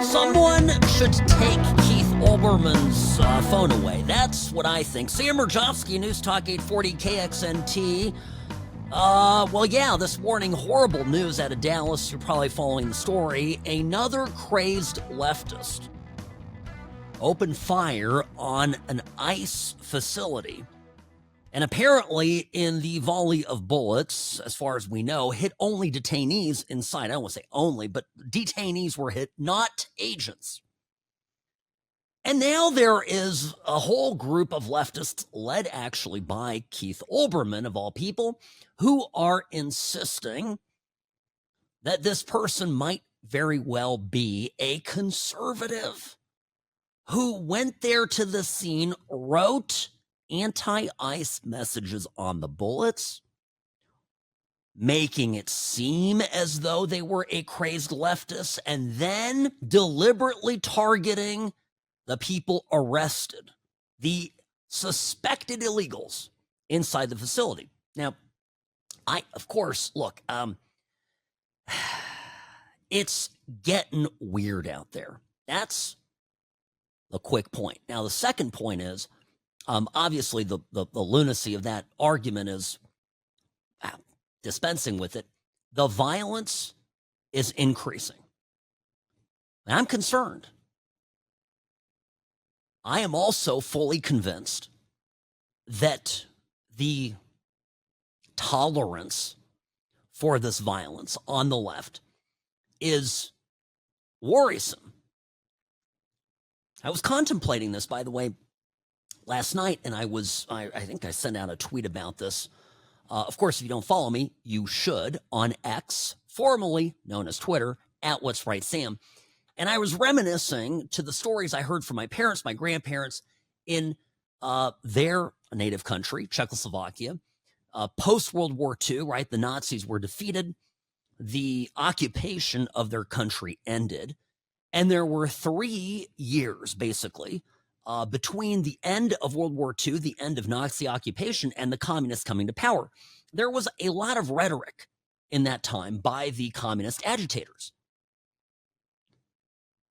Someone should take Keith Olbermann's phone away. That's what I think. Sam Mirejovsky, News Talk 840 KXNT. Well, yeah, this morning, horrible news out of Dallas. You're probably following the story. Another crazed leftist opened fire on an ICE facility. And apparently, in the volley of bullets, as far as we know, hit only detainees inside. I don't want to say only, but detainees were hit, not agents. And now there is a whole group of leftists, led actually by Keith Olbermann, of all people, who are insisting that this person might very well be a conservative who went there to the scene, wrote anti-ICE messages on the bullets, making it seem as though they were a crazed leftist, and then deliberately targeting the people arrested, the suspected illegals inside the facility. Now, of course, look, it's getting weird out there. That's the quick point. Now, the second point is, obviously, the lunacy of that argument is dispensing with it. The violence is increasing. And I'm concerned. I am also fully convinced that the tolerance for this violence on the left is worrisome. I was contemplating this, by the way, last night, and I think I sent out a tweet about this. Of course, if you don't follow me, you should, on X, formerly known as Twitter, at What's Right Sam. And I was reminiscing to the stories I heard from my parents, my grandparents, in their native country, Czechoslovakia. Post-World War II, right? The Nazis were defeated. The occupation of their country ended. And there were 3 years, basically, between the end of World War II, the end of Nazi occupation, and the communists coming to power. There was a lot of rhetoric in that time by the communist agitators.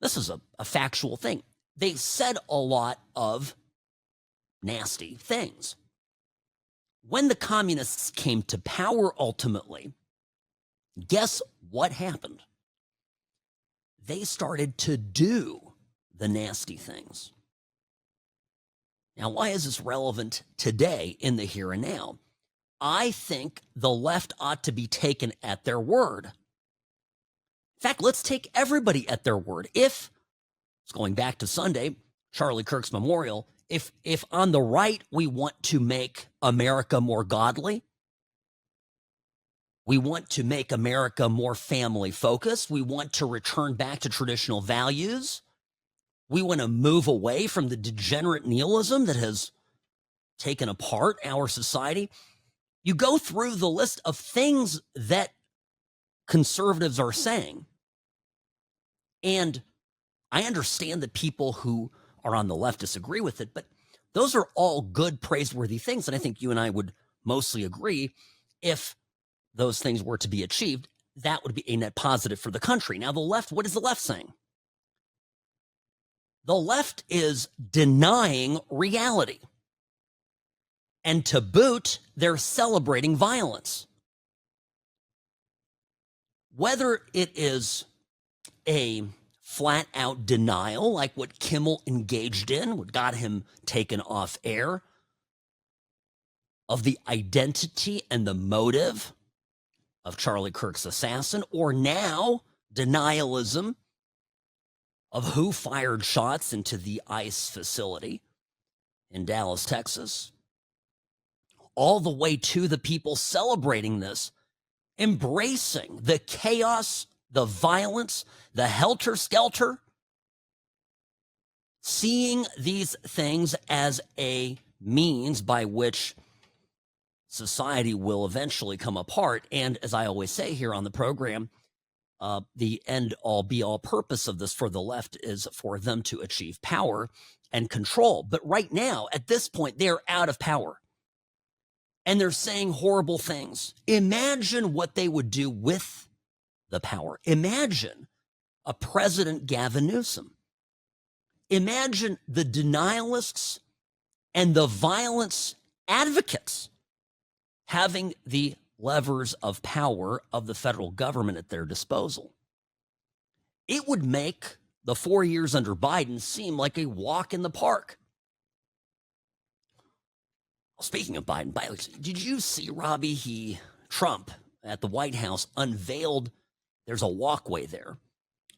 This is a factual thing. They said a lot of nasty things. When the communists came to power ultimately, guess what happened? They started to do the nasty things. Now, why is this relevant today in the here and now? I think the left ought to be taken at their word. In fact, let's take everybody at their word. If, it's going back to Sunday, Charlie Kirk's memorial, if on the right we want to make America more godly, we want to make America more family focused, we want to return back to traditional values, we want to move away from the degenerate nihilism that has taken apart our society, you go through the list of things that conservatives are saying. And I understand that people who are on the left disagree with it, but those are all good, praiseworthy things. And I think you and I would mostly agree, if those things were to be achieved, that would be a net positive for the country. Now, the left, what is the left saying? The left is denying reality. And to boot, they're celebrating violence. Whether it is a flat-out denial, like what Kimmel engaged in, what got him taken off air, of the identity and the motive of Charlie Kirk's assassin, or now denialism of who fired shots into the ICE facility in Dallas, Texas, all the way to the people celebrating this, embracing the chaos, the violence, the helter-skelter, seeing these things as a means by which society will eventually come apart. And as I always say here on the program, the end-all, be-all purpose of this for the left is for them to achieve power and control. But right now, at this point, they're out of power. and they're saying horrible things. Imagine what they would do with the power. Imagine a President Gavin Newsom. Imagine the denialists and the violence advocates having the levers of power of the federal government at their disposal. It would make the 4 years under Biden seem like a walk in the park. Speaking of Biden, did you see, Robbie, Trump at the White House unveiled, there's a walkway there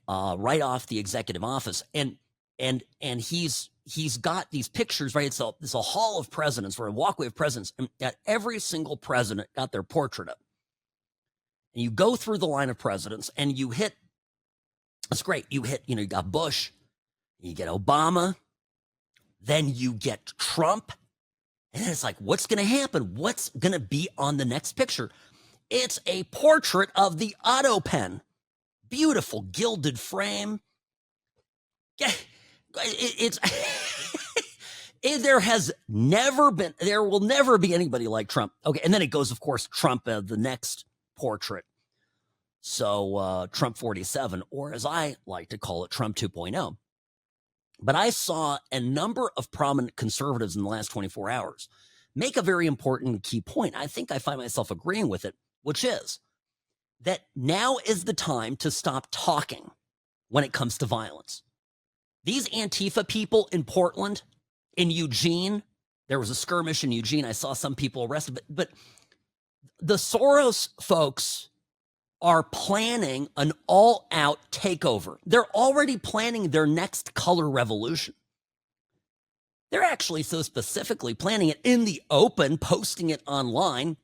right off the executive office, and he's got these pictures, right? It's a hall of presidents, or a walkway of presidents, and got every single president got their portrait up. And you go through the line of presidents, and you hit, it's great, you hit, you got Bush, you get Obama, then you get Trump, and then it's like, what's going to happen? What's going to be on the next picture? It's a portrait of the Otto pen. Beautiful gilded frame. It's there will never be anybody like Trump. Okay, and then it goes, of course, Trump, the next portrait. So Trump 47, or as I like to call it, Trump 2.0. But I saw a number of prominent conservatives in the last 24 hours make a very important key point. I think I find myself agreeing with it, which is that now is the time to stop talking when it comes to violence. These Antifa people in Portland, in Eugene, there was a skirmish in Eugene. I saw some people arrested, but the Soros folks are planning an all-out takeover. They're already planning their next color revolution. They're actually so specifically planning it in the open, posting it online,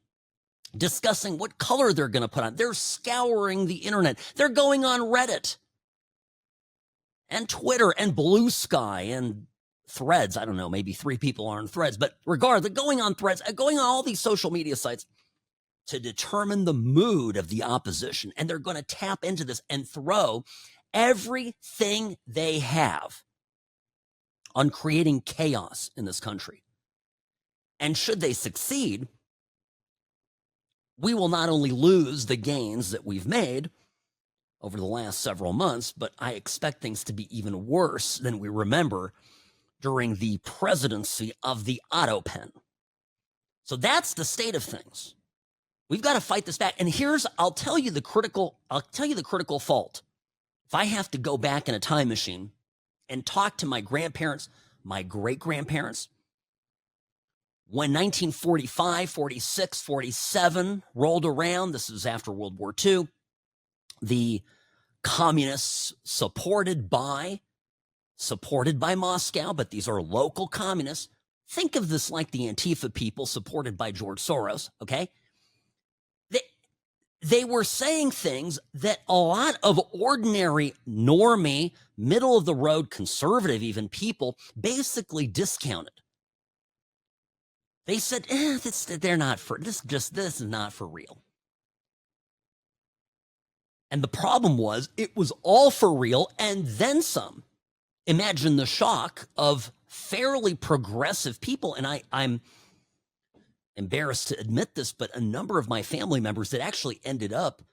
discussing what color they're going to put on. They're scouring the internet. They're going on Reddit and Twitter and Blue Sky and Threads. I don't know, maybe 3 people are on Threads, but regardless, going on Threads, going on all these social media sites to determine the mood of the opposition. And they're going to tap into this and throw everything they have on creating chaos in this country. And should they succeed, we will not only lose the gains that we've made over the last several months, but I expect things to be even worse than we remember during the presidency of the Otto pen. So that's the state of things. We've got to fight this back. And I'll tell you the critical fault. If I have to go back in a time machine and talk to my grandparents, my great-grandparents, when 1945, 46, 47 rolled around, this is after World War II, the communists supported by Moscow, but these are local communists. Think of this like the Antifa people supported by George Soros, okay? They were saying things that a lot of ordinary, normie, middle-of-the-road, conservative even people basically discounted. They said, they're not for, this is not for real. And the problem was, it was all for real and then some. Imagine the shock of fairly progressive people, and I'm embarrassed to admit this, but a number of my family members that actually ended up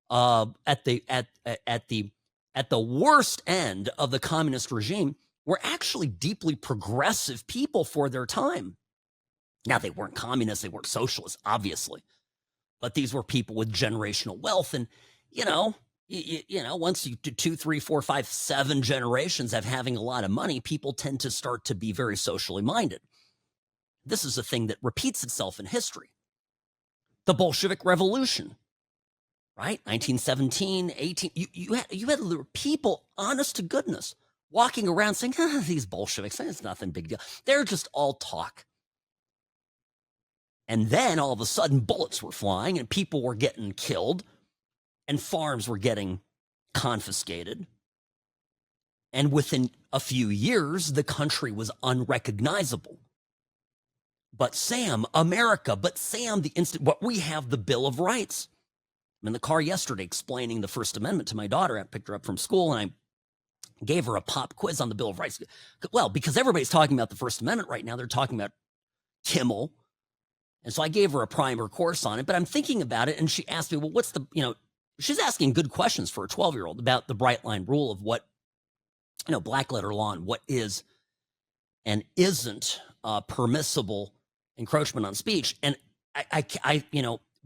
at the worst end of the communist regime were actually deeply progressive people for their time. Now, they weren't communists, they weren't socialists, obviously, but these were people with generational wealth, and once you do 2, 3, 4, 5, 7 generations of having a lot of money, people tend to start to be very socially minded. This is a thing that repeats itself in history. The Bolshevik Revolution, right? 1917, 18. You had people, honest to goodness, walking around saying, these Bolsheviks, it's nothing big deal. They're just all talk. And then all of a sudden, bullets were flying and people were getting killed and farms were getting confiscated. And within a few years, the country was unrecognizable. But Sam, America, we have the Bill of Rights. I'm in the car yesterday explaining the First Amendment to my daughter. I picked her up from school and I gave her a pop quiz on the Bill of Rights. Well, because everybody's talking about the First Amendment right now. They're talking about Kimmel And so I gave her a primer course on it, but I'm thinking about it, and she asked me, well, what's the, she's asking good questions for a 12-year-old about the bright line rule of what, black letter law and what is and isn't permissible encroachment on speech. And I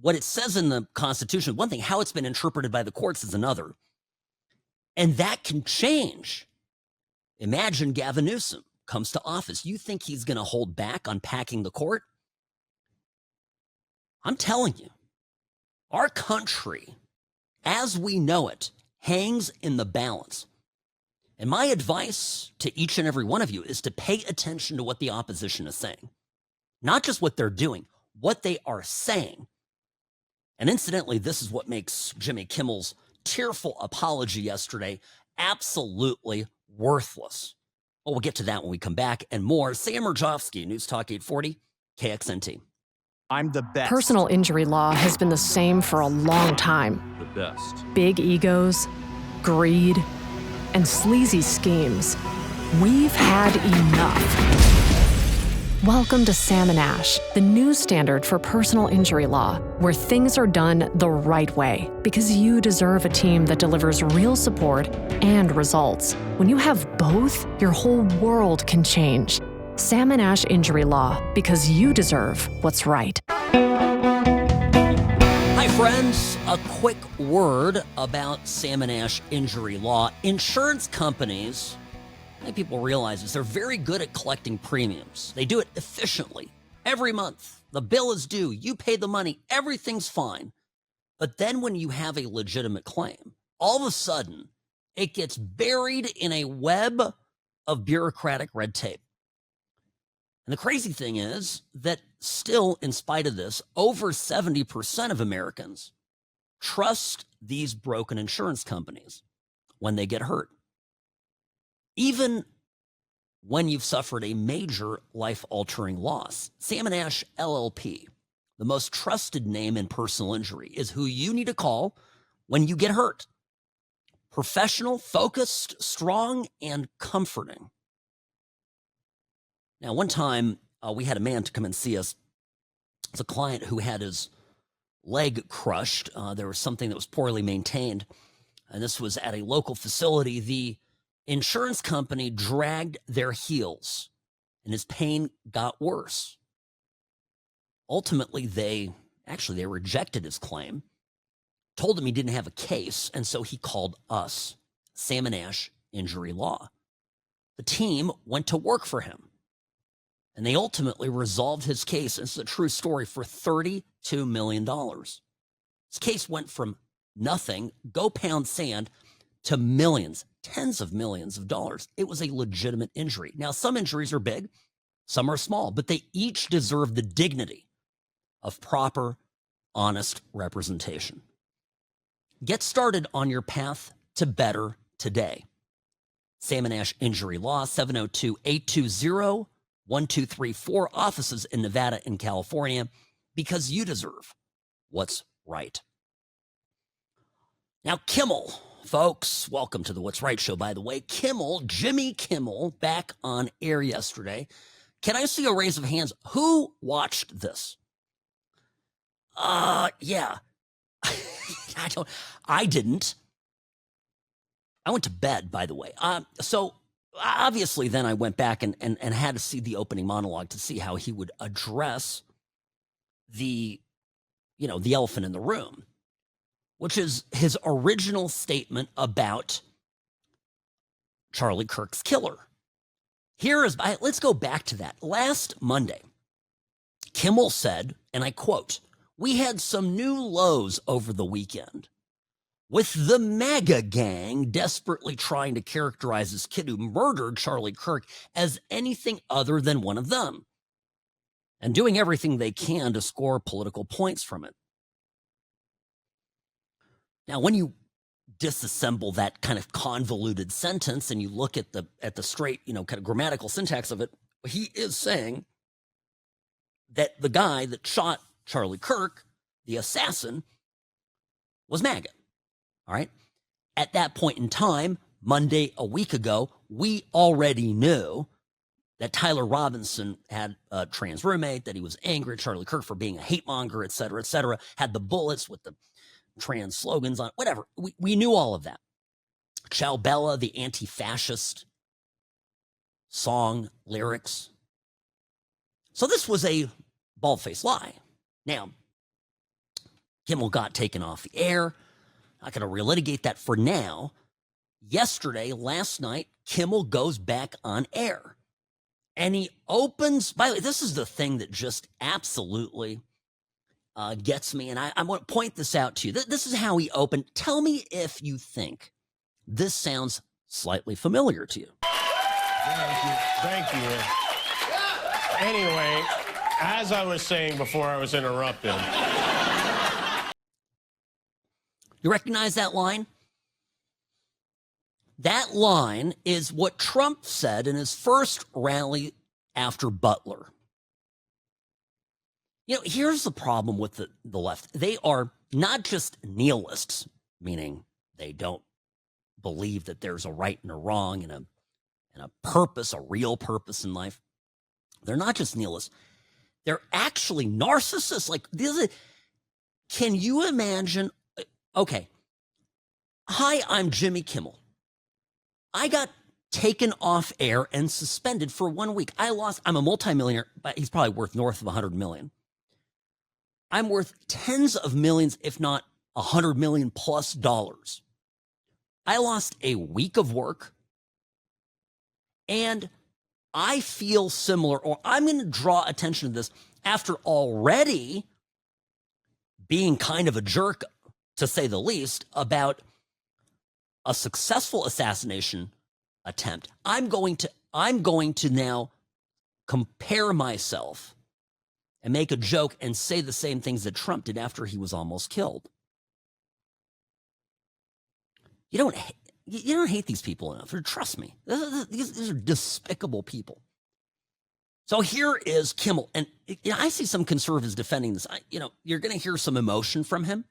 what it says in the Constitution, one thing, how it's been interpreted by the courts is another. And that can change. Imagine Gavin Newsom comes to office. You think he's going to hold back on packing the court? I'm telling you, our country, as we know it, hangs in the balance. And my advice to each and every one of you is to pay attention to what the opposition is saying. Not just what they're doing, what they are saying. And incidentally, this is what makes Jimmy Kimmel's tearful apology yesterday absolutely worthless. Well, we'll get to that when we come back and more. Sam Mirejovsky, News Talk 840, KXNT. I'm the best. Personal injury law has been the same for a long time. The best. Big egos, greed, and sleazy schemes. We've had enough. Welcome to Sam and Ash, the new standard for personal injury law, where things are done the right way, because you deserve a team that delivers real support and results. When you have both, your whole world can change. Sam and Ash Injury Law, because you deserve what's right. Hi, friends. A quick word about Sam and Ash Injury Law. Insurance companies, I think people realize this, they're very good at collecting premiums. They do it efficiently. Every month, the bill is due. You pay the money. Everything's fine. But then when you have a legitimate claim, all of a sudden, it gets buried in a web of bureaucratic red tape. And the crazy thing is that still, in spite of this, over 70% of Americans trust these broken insurance companies when they get hurt. Even when you've suffered a major life-altering loss. Sam and Ash LLP, the most trusted name in personal injury, is who you need to call when you get hurt. Professional, focused, strong, and comforting. Now, one time, we had a man to come and see us. It's a client who had his leg crushed. There was something that was poorly maintained, and this was at a local facility. The insurance company dragged their heels, and his pain got worse. Ultimately, they rejected his claim, told him he didn't have a case, and so he called us, Sam and Ash Injury Law. The team went to work for him. And they ultimately resolved his case. It's a true story for $32 million. His case went from nothing, go pound sand, to millions, tens of millions of dollars. It was a legitimate injury. Now, some injuries are big, some are small, but they each deserve the dignity of proper, honest representation. Get started on your path to better today. Sam and Ash Injury Law, 702-820-1234, offices in Nevada and California, because you deserve what's right. Now, Kimmel, folks, welcome to the What's Right show, by the way. Jimmy Kimmel, back on air yesterday. Can I see a raise of hands? Who watched this? Yeah. I didn't. I went to bed, by the way. So obviously then I went back and had to see the opening monologue to see how he would address the elephant in the room, which is his original statement about Charlie Kirk's killer. Let's go back to that. Last Monday, Kimmel said, and I quote, "We had some new lows over the weekend, with the MAGA gang desperately trying to characterize this kid who murdered Charlie Kirk as anything other than one of them, and doing everything they can to score political points from it." Now, when you disassemble that kind of convoluted sentence and you look at the straight, kind of grammatical syntax of it, he is saying that the guy that shot Charlie Kirk, the assassin, was MAGA. All right. At that point in time, Monday, a week ago, we already knew that Tyler Robinson had a trans roommate, that he was angry at Charlie Kirk for being a hate monger, et cetera, had the bullets with the trans slogans on, whatever. We knew all of that. Ciao Bella, the anti-fascist song lyrics. So this was a bald-faced lie. Now, Kimmel got taken off the air. Not going to relitigate that for now. Yesterday, last night, Kimmel goes back on air. And he opens, by the way, this is the thing that just absolutely gets me. And I want to point this out to you. This is how he opened. Tell me if you think this sounds slightly familiar to you. Thank you. Anyway, as I was saying before I was interrupted. You recognize that line? That line is what Trump said in his first rally after Butler. You know, here's the problem with the left. They are not just nihilists, meaning they don't believe that there's a right and a wrong and a purpose, a real purpose in life. They're not just nihilists. They're actually narcissists. Like, can you imagine? Okay. Hi, I'm Jimmy Kimmel. I got taken off air and suspended for 1 week. I'm a multimillionaire, but he's probably worth north of 100 million. I'm worth tens of millions, if not 100 million plus dollars. I lost a week of work, and I feel similar, or I'm going to draw attention to this after already being kind of a jerk, to say the least, about a successful assassination attempt. I'm going to now compare myself and make a joke and say the same things that Trump did after he was almost killed. You don't hate these people enough. Trust me. These are despicable people. So here is Kimmel. And I see some conservatives defending this. You're going to hear some emotion from him.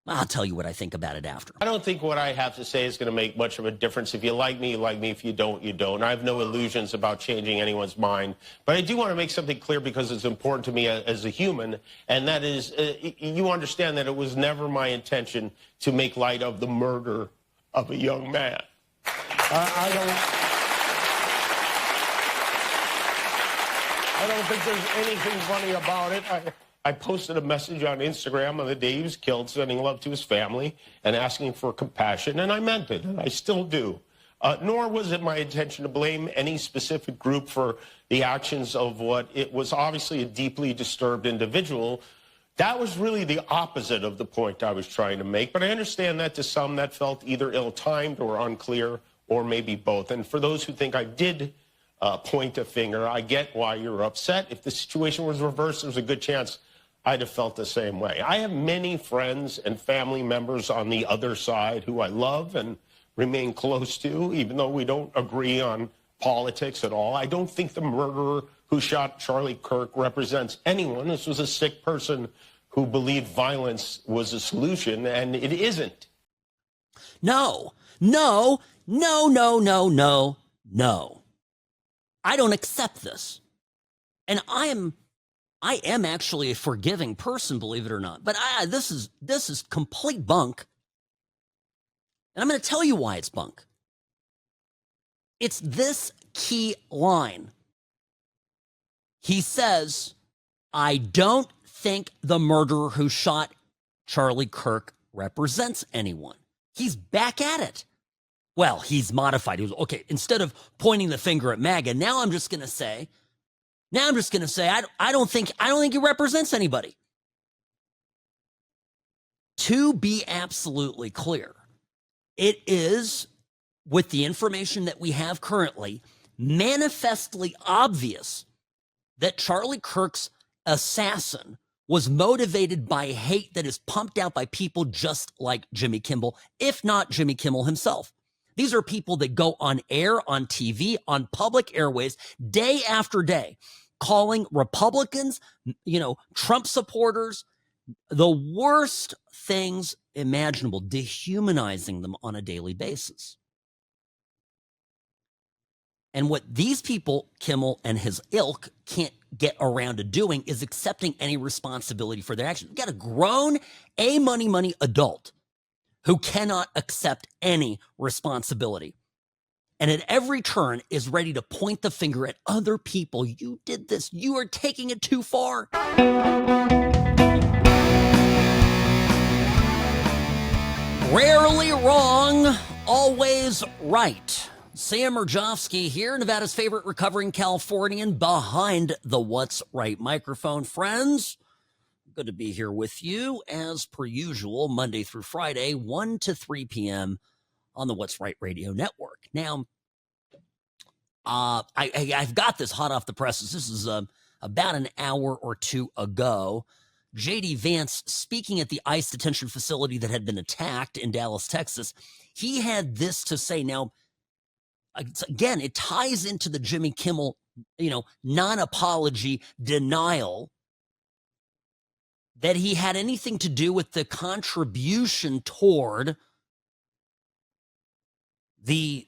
I'll tell you what I think about it after. I don't think what I have to say is going to make much of a difference. If you like me, you like me. If you don't, you don't. I have no illusions about changing anyone's mind. But I do want to make something clear because it's important to me as a human, and that is you understand that it was never my intention to make light of the murder of a young man. I don't think there's anything funny about it. I posted a message on Instagram on the day he was killed, sending love to his family and asking for compassion, and I meant it, and I still do. Nor was it my intention to blame any specific group for the actions of what it was obviously a deeply disturbed individual. That was really the opposite of the point I was trying to make, but I understand that to some that felt either ill-timed or unclear, or maybe both. And for those who think I did point a finger, I get why you're upset. If the situation was reversed, there's a good chance I'd have felt the same way. I have many friends and family members on the other side who I love and remain close to, even though we don't agree on politics at all. I don't think the murderer who shot Charlie Kirk represents anyone. This was a sick person who believed violence was a solution, and it isn't. No. I don't accept this. And I am actually a forgiving person, believe it or not. But this is complete bunk. And I'm going to tell you why it's bunk. It's this key line. He says, I don't think the murderer who shot Charlie Kirk represents anyone. He's back at it. Well, he's modified. He was, okay, instead of pointing the finger at MAGA, now I'm just going to say, I don't think he represents anybody. To be absolutely clear, it is, with the information that we have currently, manifestly obvious that Charlie Kirk's assassin was motivated by hate that is pumped out by people just like Jimmy Kimmel, if not Jimmy Kimmel himself. These are people that go on air, on TV, on public airways, day after day, calling Republicans, Trump supporters, the worst things imaginable, dehumanizing them on a daily basis. And what these people, Kimmel and his ilk, can't get around to doing is accepting any responsibility for their actions. You got a grown, money adult who cannot accept any responsibility. And at every turn is ready to point the finger at other people. You did this. You are taking it too far. Rarely wrong, always right. Sam Mirejovsky here, Nevada's favorite recovering Californian, behind the What's Right microphone. Friends, good to be here with you, as per usual, Monday through Friday, 1 to 3 p.m. on the What's Right Radio Network. Now, I've got this hot off the presses. This is about an hour or two ago. J.D. Vance, speaking at the ICE detention facility that had been attacked in Dallas, Texas, he had this to say. Now, again, it ties into the Jimmy Kimmel, non-apology denial that he had anything to do with the contribution toward the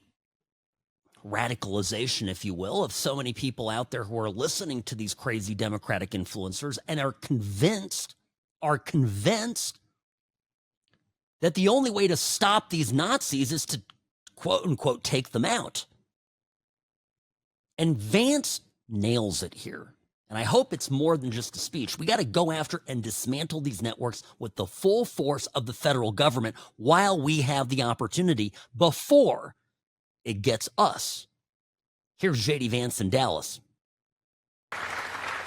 radicalization, if you will, of so many people out there who are listening to these crazy Democratic influencers and are convinced that the only way to stop these Nazis is to, quote unquote, take them out. And Vance nails it here. And I hope it's more than just a speech. We got to go after and dismantle these networks with the full force of the federal government while we have the opportunity before it gets us. Here's J.D. Vance in Dallas.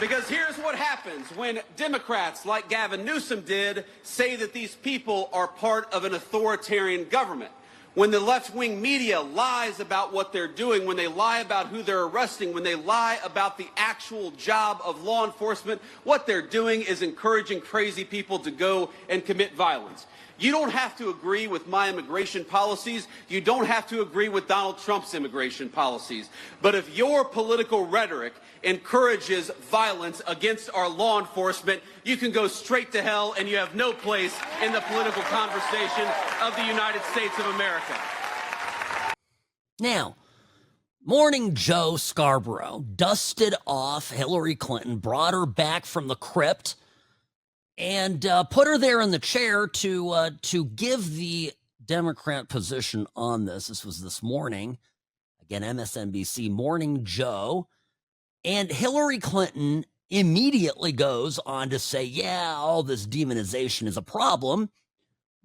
Because here's what happens when Democrats like Gavin Newsom did say that these people are part of an authoritarian government. When the left-wing media lies about what they're doing, when they lie about who they're arresting, when they lie about the actual job of law enforcement, what they're doing is encouraging crazy people to go and commit violence. You don't have to agree with my immigration policies. You don't have to agree with Donald Trump's immigration policies. But if your political rhetoric encourages violence against our law enforcement, you can go straight to hell, and you have no place in the political conversation of the United States of America. Now, Morning Joe Scarborough dusted off Hillary Clinton, brought her back from the crypt, and put her there in the chair to give the Democrat position on this. This was this morning. Again, MSNBC, Morning Joe. And Hillary Clinton immediately goes on to say, yeah, all this demonization is a problem,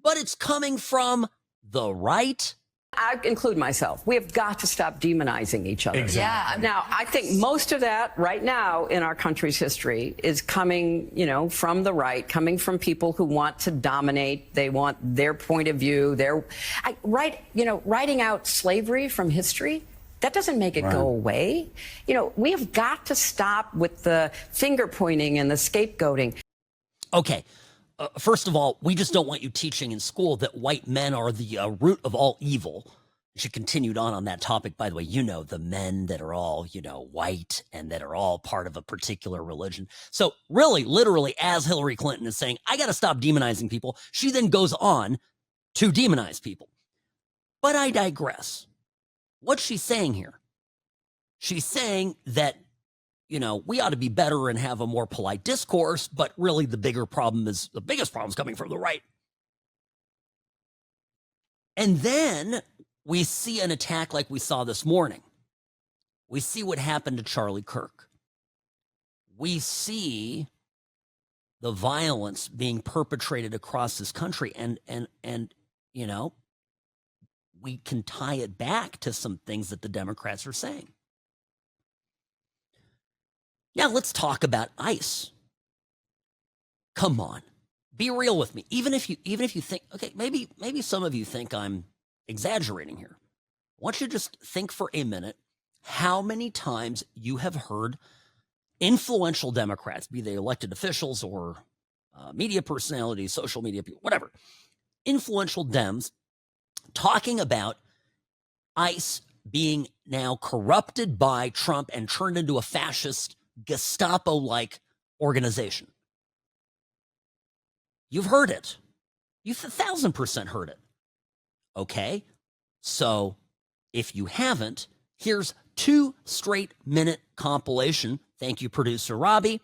but it's coming from the right. I include myself. We have got to stop demonizing each other. Exactly. Yeah. Now, I think most of that right now in our country's history is coming, from the right, coming from people who want to dominate. They want their point of view. Writing out slavery from history, that doesn't make it go away. We have got to stop with the finger pointing and the scapegoating. Okay. First of all, we just don't want you teaching in school that white men are the root of all evil. She continued on that topic, by the way. The men that are all, white and that are all part of a particular religion. So really, literally, as Hillary Clinton is saying, I got to stop demonizing people, she then goes on to demonize people. But I digress. What's she saying here? She's saying that we ought to be better and have a more polite discourse, but really the biggest problem is coming from the right. And then we see an attack like we saw this morning. We see what happened to Charlie Kirk. We see the violence being perpetrated across this country, and we can tie it back to some things that the Democrats are saying. Now let's talk about ICE. Come on, be real with me. Even if you think, okay, maybe some of you think I'm exaggerating here. I want you to just think for a minute how many times you have heard influential Democrats, be they elected officials or media personalities, social media people, whatever, influential Dems talking about ICE being now corrupted by Trump and turned into a fascist Gestapo-like organization. You've heard it. You've 1,000% heard it. Okay, so if you haven't, here's 2 straight minute compilation, thank you, producer Robbie,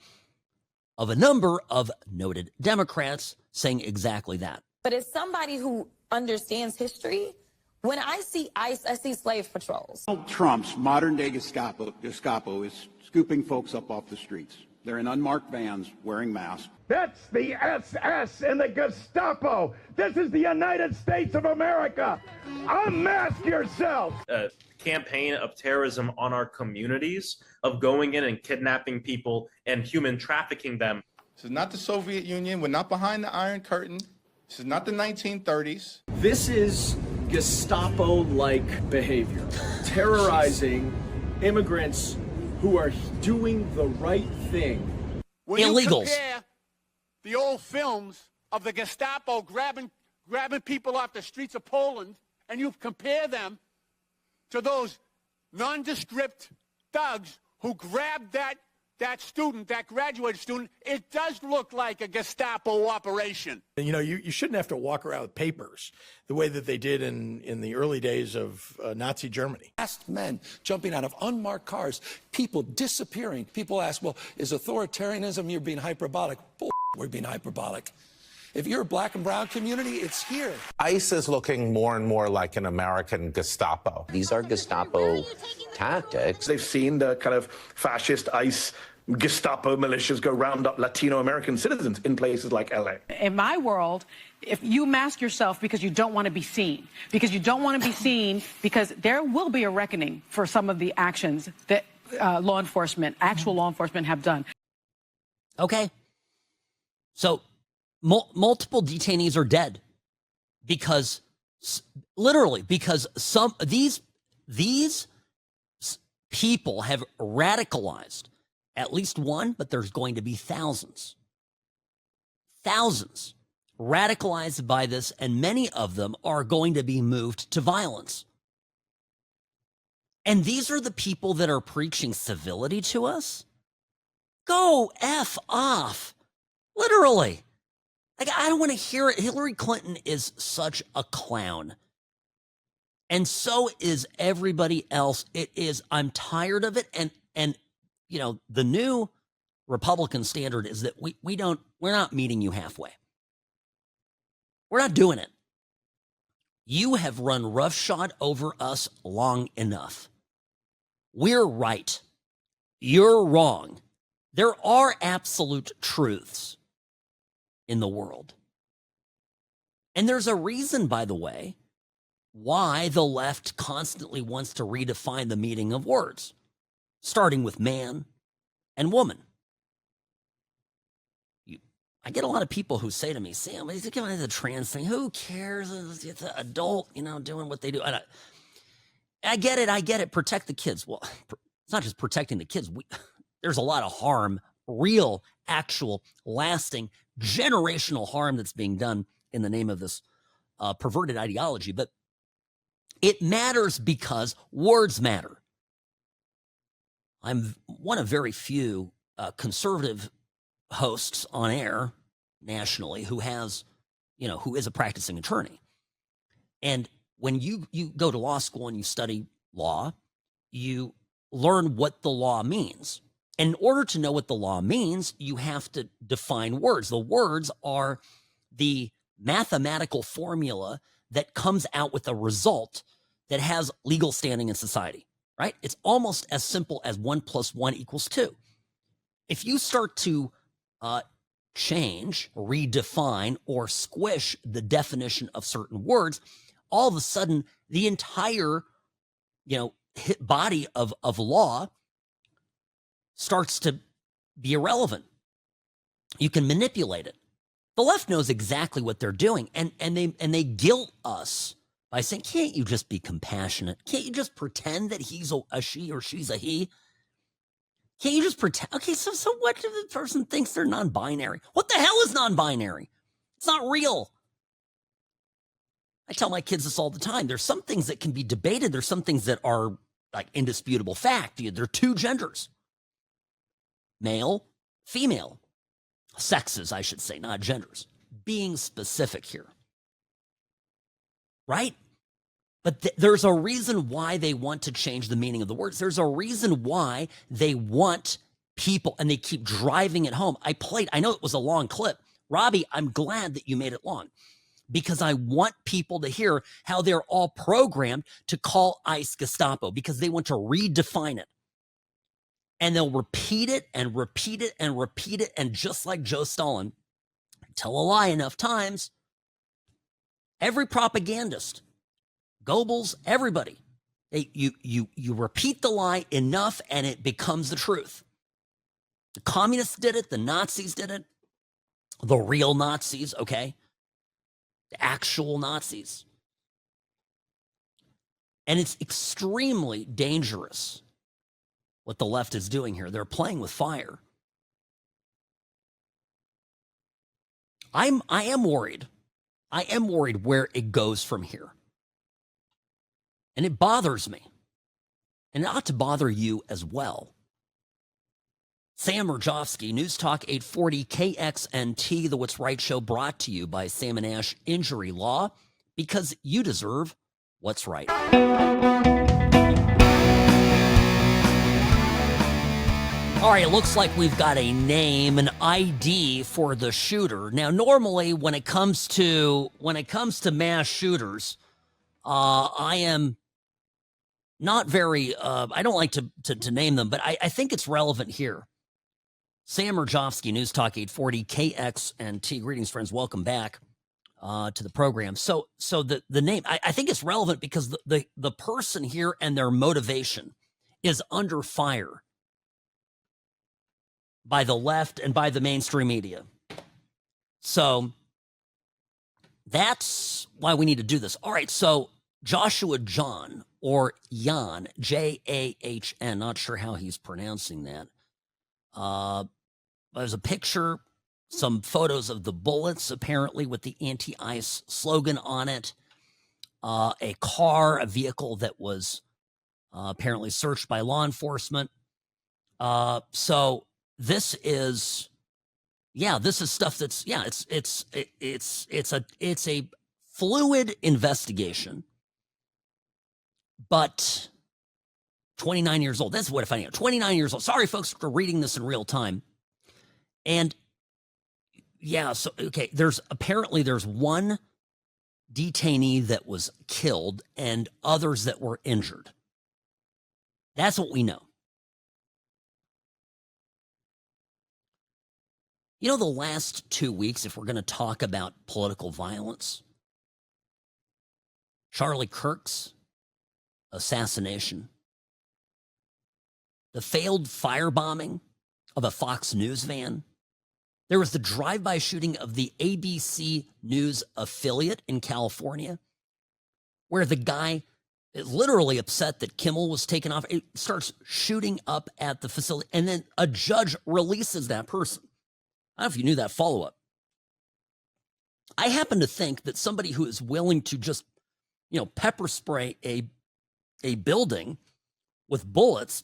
of a number of noted Democrats saying exactly that. But as somebody who understands history, when I see ICE, I see slave patrols. Donald Trump's modern-day Gestapo is scooping folks up off the streets. They're in unmarked vans wearing masks. That's the SS and the Gestapo. This is the United States of America. Unmask yourself. A campaign of terrorism on our communities, of going in and kidnapping people and human trafficking them. This is not the Soviet Union. We're not behind the Iron Curtain. This is not the 1930s. This is Gestapo-like behavior, terrorizing immigrants who are doing the right thing. When Illegals. you compare the old films of the Gestapo grabbing people off the streets of Poland, and you compare them to those nondescript thugs who grabbed that student, that graduate student, it does look like a Gestapo operation. You know, you shouldn't have to walk around with papers the way that they did in the early days of Nazi Germany. Masked men jumping out of unmarked cars, people disappearing. People ask, well, is authoritarianism, you're being hyperbolic? Bull, we're being hyperbolic. If you're a black and brown community, it's here. ICE is looking more and more like an American Gestapo. These are Gestapo tactics. They've seen the kind of fascist ICE Gestapo militias go round up Latino American citizens in places like LA. In my world, if you mask yourself because you don't want to be seen, because there will be a reckoning for some of the actions that actual law enforcement have done. Okay. So multiple detainees are dead because some these people have radicalized. At least one, but there's going to be thousands. Thousands radicalized by this, and many of them are going to be moved to violence. And these are the people that are preaching civility to us? Go F off. Literally. Like, I don't want to hear it. Hillary Clinton is such a clown. And so is everybody else. I'm tired of it. And you know, the new Republican standard is that we're not meeting you halfway. We're not doing it. You have run roughshod over us long enough. We're right. You're wrong. There are absolute truths in the world. And there's a reason, by the way, why the left constantly wants to redefine the meaning of words, starting with man and woman. I get a lot of people who say to me, Sam, he's going to the trans thing. Who cares? It's an adult, doing what they do. And I get it. Protect the kids. Well, it's not just protecting the kids. There's a lot of harm, real, actual, lasting, generational harm that's being done in the name of this perverted ideology. But it matters because words matter. I'm one of very few conservative hosts on air nationally who is a practicing attorney. And when you go to law school and you study law, you learn what the law means. And in order to know what the law means, you have to define words. The words are the mathematical formula that comes out with a result that has legal standing in society, right? It's almost as simple as 1 + 1 = 2. If you start to change, redefine, or squish the definition of certain words, all of a sudden the entire, body of law starts to be irrelevant. You can manipulate it. The left knows exactly what they're doing, and they guilt us by saying, can't you just be compassionate? Can't you just pretend that he's a she or she's a he? Can't you just pretend? Okay, so what if the person thinks they're non-binary? What the hell is non-binary? It's not real. I tell my kids this all the time. There's some things that can be debated. There's some things that are like indisputable fact. There are two genders. Male, female. Sexes, I should say, not genders. Being specific here. Right? But there's a reason why they want to change the meaning of the words. There's a reason why they want people, and they keep driving it home. I know it was a long clip. Robbie, I'm glad that you made it long, because I want people to hear how they're all programmed to call ICE Gestapo, because they want to redefine it. And they'll repeat it and repeat it and repeat it. And just like Joe Stalin, tell a lie enough times, every propagandist, Goebbels, everybody, you repeat the lie enough and it becomes the truth. The communists did it. The Nazis did it. The real Nazis, okay? The actual Nazis. And it's extremely dangerous what the left is doing here. They're playing with fire. I am worried. I am worried where it goes from here. And it bothers me. And it ought to bother you as well. Sam Mirejovsky, News Talk 840 KXNT, the What's Right show, brought to you by Sam and Ash Injury Law, because you deserve what's right. All right, it looks like we've got a name, an ID for the shooter. Now, normally when it comes to mass shooters, I am not very, I don't like to name them, but I think it's relevant here. Sam Mirejovsky, News Talk 840 KXNT. Greetings, friends. Welcome back to the program. So the name, I think it's relevant because the person here and their motivation is under fire by the left and by the mainstream media. So that's why we need to do this. All right, so Joshua John, or Jan, Jahn, not sure how he's pronouncing that. There's a picture, some photos of the bullets, apparently, with the anti-ICE slogan on it. A car, a vehicle that was apparently searched by law enforcement. So this is stuff that's, it's a fluid investigation, but 29 years old. That's what I find out. 29 years old. Sorry, folks, for reading this in real time. And so, okay, there's one detainee that was killed and others that were injured. That's what we know. You know, the last 2 weeks, if we're going to talk about political violence, Charlie Kirk's assassination, the failed firebombing of a Fox News van, there was the drive-by shooting of the ABC News affiliate in California, where the guy is literally upset that Kimmel was taken off. It starts shooting up at the facility, and then a judge releases that person. I don't know if you knew that follow-up. I happen to think that somebody who is willing to just, pepper spray a building with bullets,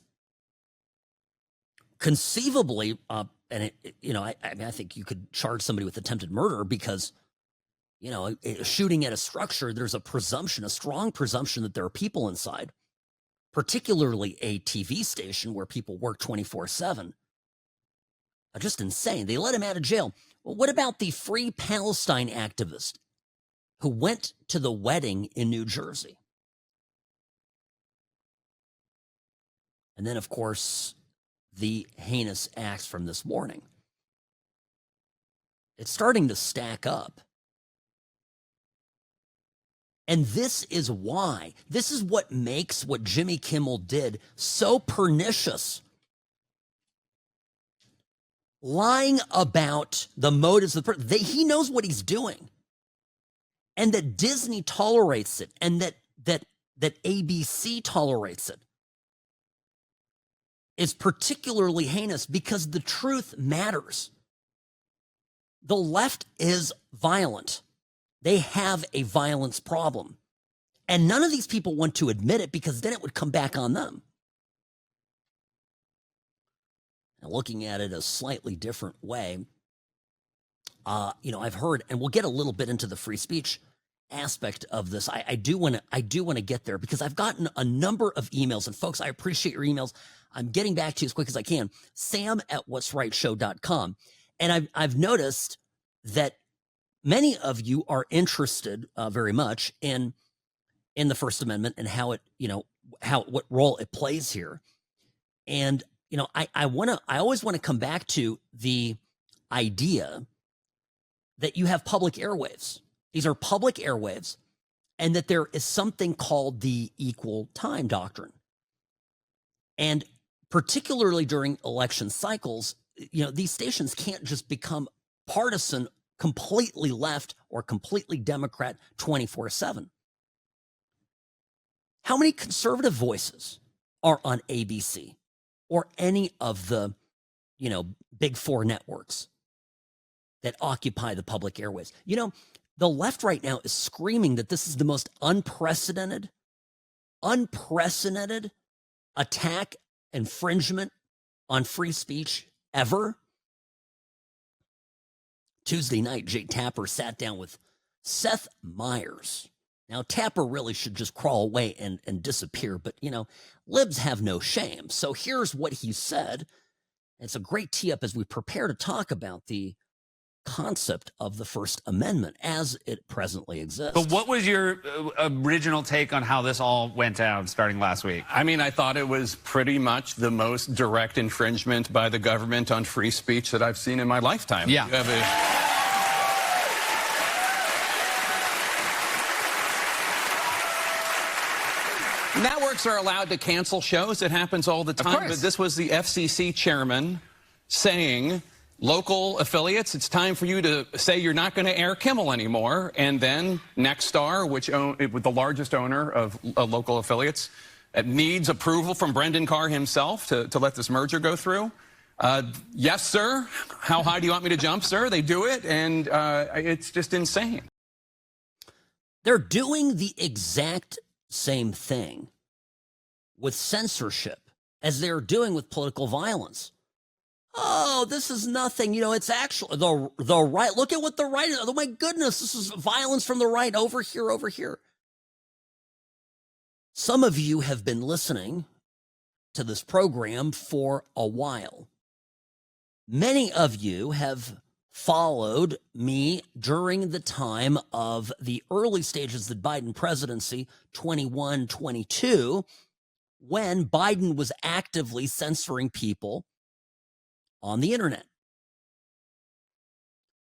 conceivably, I think you could charge somebody with attempted murder because, shooting at a structure, there's a strong presumption that there are people inside, particularly a TV station where people work 24/7. Just insane. They let him out of jail. Well, what about the Free Palestine activist who went to the wedding in New Jersey? And then, of course, the heinous acts from this morning. It's starting to stack up. And this is why. This is what makes what Jimmy Kimmel did so pernicious. Lying about the motives of the person. He knows what he's doing. And that Disney tolerates it, and that ABC tolerates it, is particularly heinous because the truth matters. The left is violent. They have a violence problem. And none of these people want to admit it because then it would come back on them. Now, looking at it a slightly different way, I've heard, and we'll get a little bit into the free speech aspect of this. I do want to get there because I've gotten a number of emails, and folks, I appreciate your emails. I'm getting back to you as quick as I can. sam@whatsrightshow.com. And I've noticed that many of you are interested very much in the First Amendment and how it, what role it plays here. And, I always want to come back to the idea that you have public airwaves. These are public airwaves, and that there is something called the equal time doctrine. And particularly during election cycles, these stations can't just become partisan, completely left or completely Democrat 24/7. How many conservative voices are on ABC or any of the, big four networks that occupy the public airwaves? The left right now is screaming that this is the most unprecedented attack, infringement on free speech ever. Tuesday night, Jake Tapper sat down with Seth Meyers. Now, Tapper really should just crawl away and disappear, but, libs have no shame. So here's what he said. It's a great tee up as we prepare to talk about the concept of the First Amendment as it presently exists. But what was your original take on how this all went down starting last week? I mean, I thought it was pretty much the most direct infringement by the government on free speech that I've seen in my lifetime. Yeah. You have Networks are allowed to cancel shows. It happens all the time. But this was the FCC chairman saying, local affiliates, it's time for you to say you're not going to air Kimmel anymore. And then Nexstar, with the largest owner of local affiliates, needs approval from Brendan Carr himself to let this merger go through. Yes, sir. How high do you want me to jump, sir? They do it, and it's just insane. They're doing the exact same thing with censorship as they're doing with political violence. Oh, this is nothing. It's actually the right. Look at what the right is. Oh, my goodness, this is violence from the right over here, over here. Some of you have been listening to this program for a while. Many of you have followed me during the time of the early stages of the Biden presidency, 21, 22, when Biden was actively censoring people on the internet.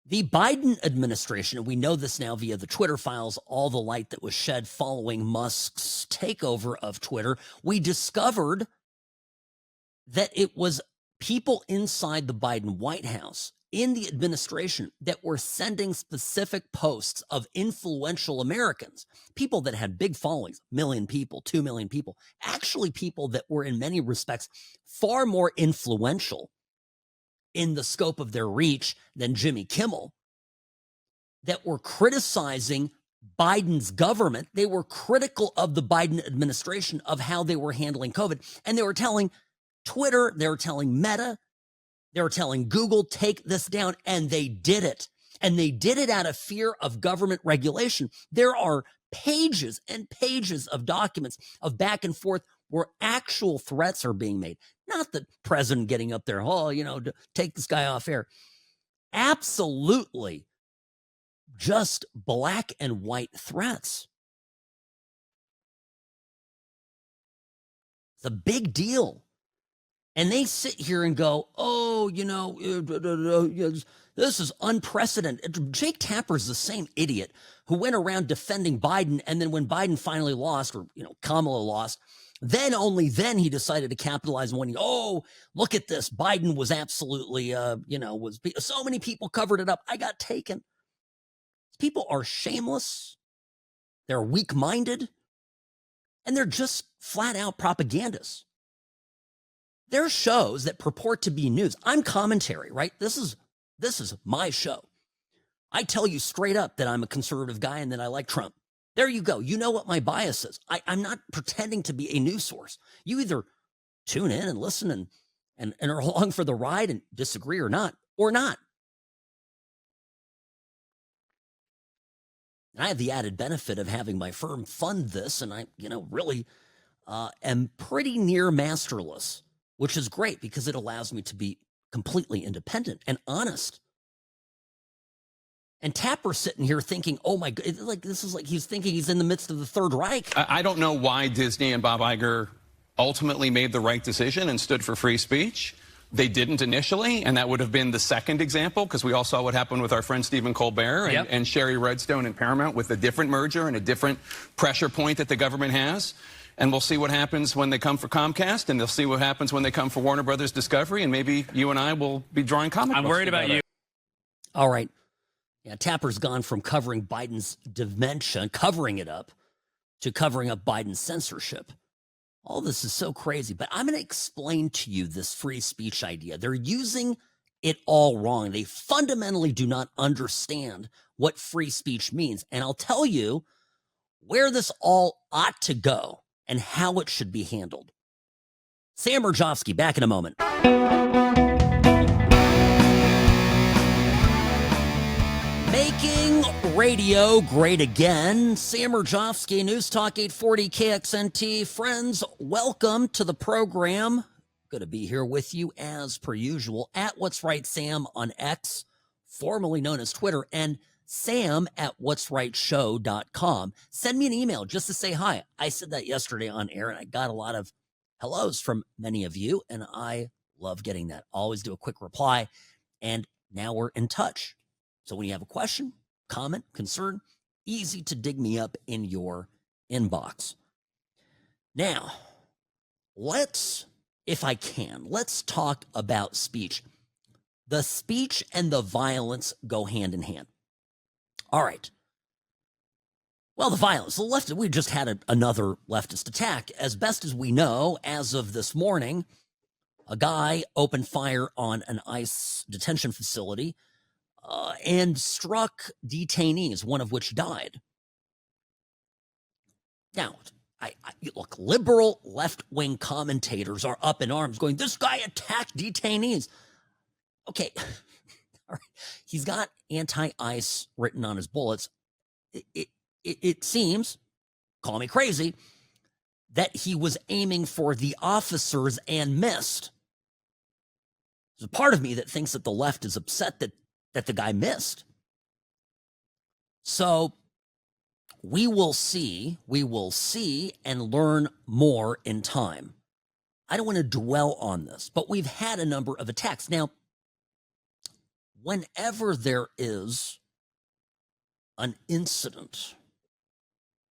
The Biden administration, and we know this now via the Twitter files, all the light that was shed following Musk's takeover of Twitter, we discovered that it was people inside the Biden White House in the administration that were sending specific posts of influential Americans, people that had big followings, 1 million people, 2 million people, actually people that were in many respects far more influential in the scope of their reach than Jimmy Kimmel, that were criticizing Biden's government. They were critical of the Biden administration, of how they were handling COVID. And they were telling Twitter, they were telling Meta, they were telling Google, take this down. And they did it. And they did it out of fear of government regulation. There are pages and pages of documents of back and forth where actual threats are being made. Not the president getting up there, to take this guy off air. Absolutely just black and white threats. It's a big deal. And they sit here and go, this is unprecedented. Jake Tapper's the same idiot who went around defending Biden, and then when Biden finally lost, or Kamala lost, only then he decided to capitalize on winning. Oh, look at this. Biden was absolutely, so many people covered it up. I got taken. People are shameless. They're weak-minded. And they're just flat out propagandists. There are shows that purport to be news. I'm commentary, right? This is my show. I tell you straight up that I'm a conservative guy and that I like Trump. There you go. You know what my bias is. I'm not pretending to be a news source. You either tune in and listen and are along for the ride and disagree or not. And I have the added benefit of having my firm fund this, and I, really am pretty near masterless, which is great because it allows me to be completely independent and honest. And Tapper's sitting here thinking, oh my God, this is like he's thinking he's in the midst of the Third Reich. I don't know why Disney and Bob Iger ultimately made the right decision and stood for free speech. They didn't initially, and that would have been the second example, because we all saw what happened with our friend Stephen Colbert and Sherry Redstone and Paramount with a different merger and a different pressure point that the government has. And we'll see what happens when they come for Comcast, and they'll see what happens when they come for Warner Brothers Discovery, and maybe you and I will be drawing comic books. I'm worried about you. All right. Yeah, Tapper's gone from covering Biden's dementia, covering it up, to covering up Biden's censorship. All this is so crazy, but I'm going to explain to you this free speech idea. They're using it all wrong. They fundamentally do not understand what free speech means. And I'll tell you where this all ought to go and how it should be handled. Sam Mirejovsky, back in a moment. Making radio great again. Sam Mirejovsky, News Talk 840 KXNT. Friends, welcome to the program. Good to be here with you as per usual at What's Right Sam on X, formerly known as Twitter, and Sam at what'srightshow.com. Send me an email just to say hi. I said that yesterday on air, and I got a lot of hellos from many of you, and I love getting that. Always do a quick reply, and now we're in touch. So when you have a question, comment, concern, easy to dig me up in your inbox. Now, if I can, let's talk about speech. The speech and the violence go hand in hand. All right. Well, the violence, the left, we just had another leftist attack. As best as we know, as of this morning, a guy opened fire on an ICE detention facility and struck detainees, one of which died. Now, look, liberal left-wing commentators are up in arms going, this guy attacked detainees. Okay, all right. He's got anti-ICE written on his bullets. It seems, call me crazy, that he was aiming for the officers and missed. There's a part of me that thinks that the left is upset that the guy missed. So we will see and learn more in time. I don't want to dwell on this, but we've had a number of attacks. Now, whenever there is an incident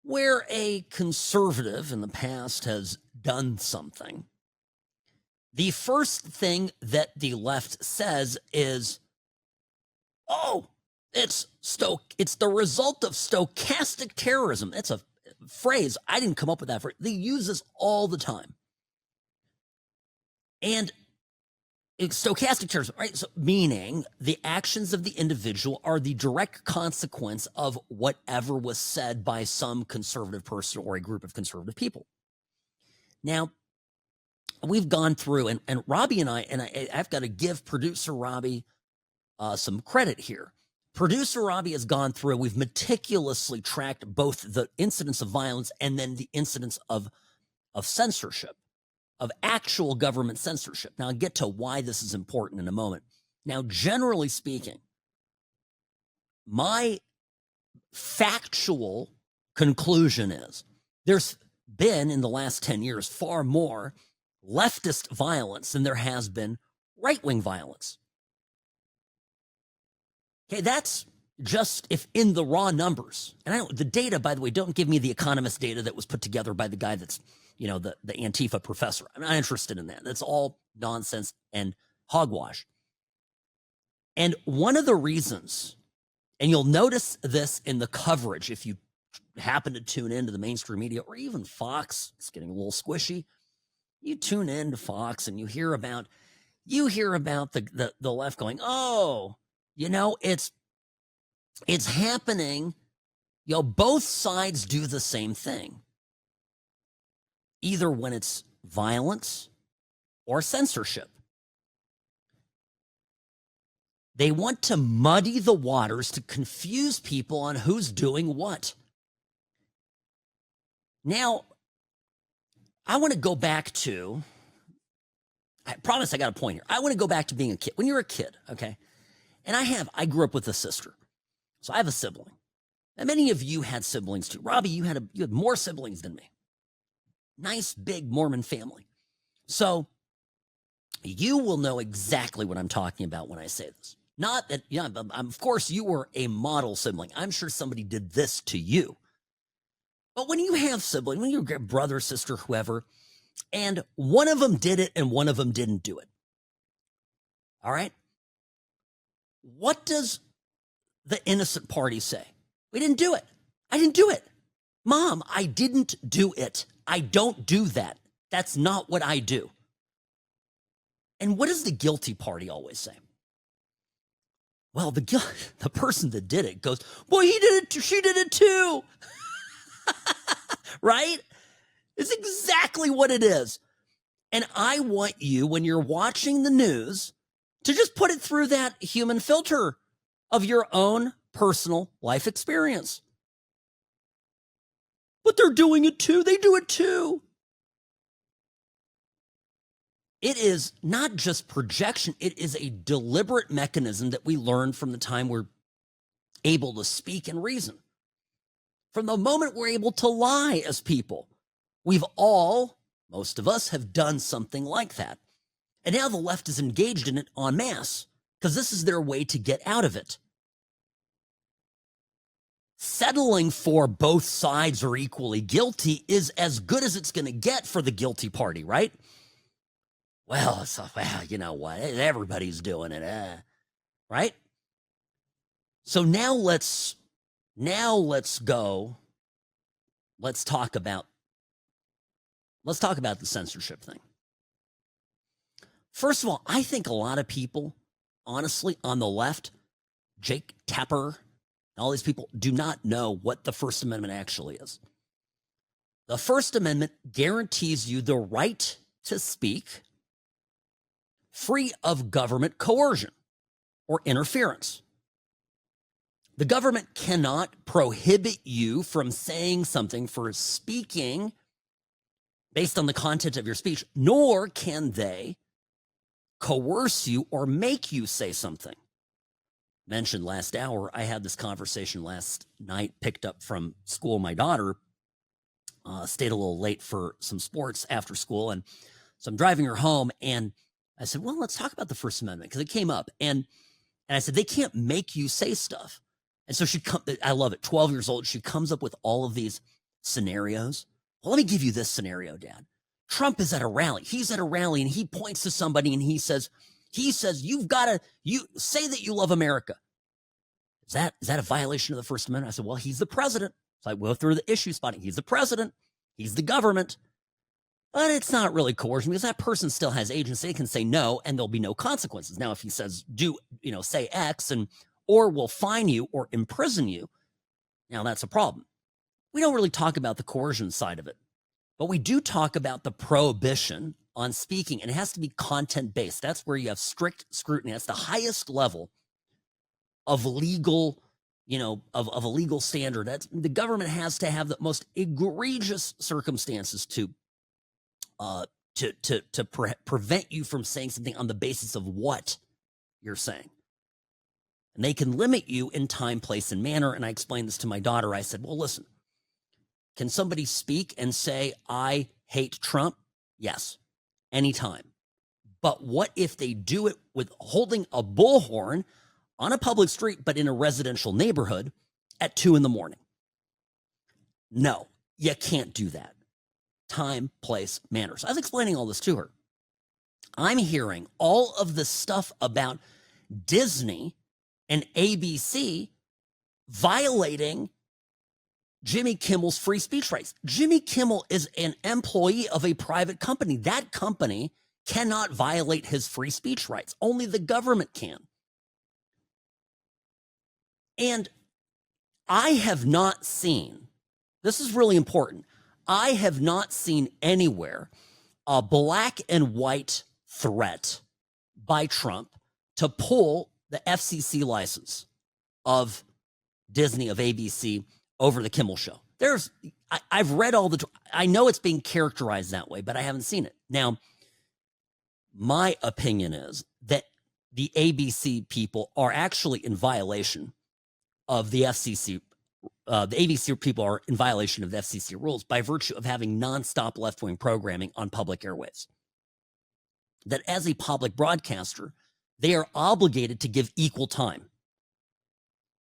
where a conservative in the past has done something, the first thing that the left says is, oh, it's the result of stochastic terrorism. That's a phrase. I didn't come up with that phrase. They use this all the time. And stochastic terrorism, right? So meaning the actions of the individual are the direct consequence of whatever was said by some conservative person or a group of conservative people. Now, we've gone through, and Robbie and I've got to give producer Robbie some credit here. Producer Robbie has gone through, we've meticulously tracked both the incidents of violence and then the incidents of censorship, of actual government censorship. Now, I'll get to why this is important in a moment. Now, generally speaking, my factual conclusion is there's been, in the last 10 years, far more leftist violence than there has been right-wing violence. Okay, that's just if in the raw numbers. And the data, by the way, don't give me the Economist data that was put together by the guy that's, the Antifa professor. I'm not interested in that. That's all nonsense and hogwash. And one of the reasons, and you'll notice this in the coverage if you happen to tune into the mainstream media or even Fox, it's getting a little squishy. You tune into Fox and you hear about the left going, oh, it's happening. Both sides do the same thing. Either when it's violence or censorship. They want to muddy the waters to confuse people on who's doing what. Now, I want to go back to, I promise I got a point here. I want to go back to being a kid. When you're a kid, okay? And I grew up with a sister. So I have a sibling. And many of you had siblings too. Robbie, you had more siblings than me. Nice, big Mormon family. So you will know exactly what I'm talking about when I say this. Not that, yeah, of course you were a model sibling. I'm sure somebody did this to you. But when you have siblings, when you're a brother, sister, whoever, and one of them did it and one of them didn't do it. All right? What does the innocent party say? We didn't do it. I didn't do it. Mom, I didn't do it. I don't do that. That's not what I do. And what does the guilty party always say? Well, the person that did it goes, well, he did it, she did it too. Right? It's exactly what it is. And I want you, when you're watching the news, to just put it through that human filter of your own personal life experience. But they're doing it too. They do it too. It is not just projection. It is a deliberate mechanism that we learned from the time we're able to speak and reason. From the moment we're able to lie as people, most of us have done something like that. And now the left is engaged in it en masse because this is their way to get out of it. Settling for both sides are equally guilty is as good as it's going to get for the guilty party, right? Well, you know what? Everybody's doing it, right? So now let's go. Let's talk about the censorship thing. First of all, I think a lot of people, honestly, on the left, Jake Tapper, and all these people do not know what the First Amendment actually is. The First Amendment guarantees you the right to speak free of government coercion or interference. The government cannot prohibit you from saying something, for speaking based on the content of your speech, nor can they coerce you or make you say something. Mentioned last hour, I had this conversation last night, picked up from school. My daughter stayed a little late for some sports after school, and so I'm driving her home, and I said, well, let's talk about the First Amendment, because it came up, and I said, they can't make you say stuff. And so I love it, 12 years old, she comes up with all of these scenarios. Well, let me give you this scenario, Dad. Trump is at a rally. He's at a rally, and he points to somebody, and he says, you say that you love America. Is that a violation of the First Amendment? I said, well, he's the president. So I go through the issue spotting. He's the president. He's the government. But it's not really coercion, because that person still has agency. They can say no, and there'll be no consequences. Now, if he says, say X, or we'll fine you or imprison you, now that's a problem. We don't really talk about the coercion side of it, but we do talk about the prohibition on speaking, and it has to be content-based. That's where you have strict scrutiny. That's the highest level of legal, of a legal standard. That's the government has to have the most egregious circumstances to prevent you from saying something on the basis of what you're saying. And they can limit you in time, place, and manner. And I explained this to my daughter. I said, well, listen, can somebody speak and say, I hate Trump? Yes, anytime. But what if they do it with holding a bullhorn on a public street, but in a residential neighborhood at 2 a.m? No, you can't do that. Time, place, manner. So I was explaining all this to her. I'm hearing all of the stuff about Disney and ABC violating Jimmy Kimmel's free speech rights. Jimmy Kimmel is an employee of a private company. That company cannot violate his free speech rights. Only the government can. And I have not seen, this is really important, I have not seen anywhere a black and white threat by Trump to pull the FCC license of Disney, of ABC, over the Kimmel Show. I've read all I know it's being characterized that way, but I haven't seen it. Now, my opinion is that the ABC people are actually in violation of the FCC. The ABC people are in violation of the FCC rules by virtue of having nonstop left-wing programming on public airwaves. That as a public broadcaster, they are obligated to give equal time.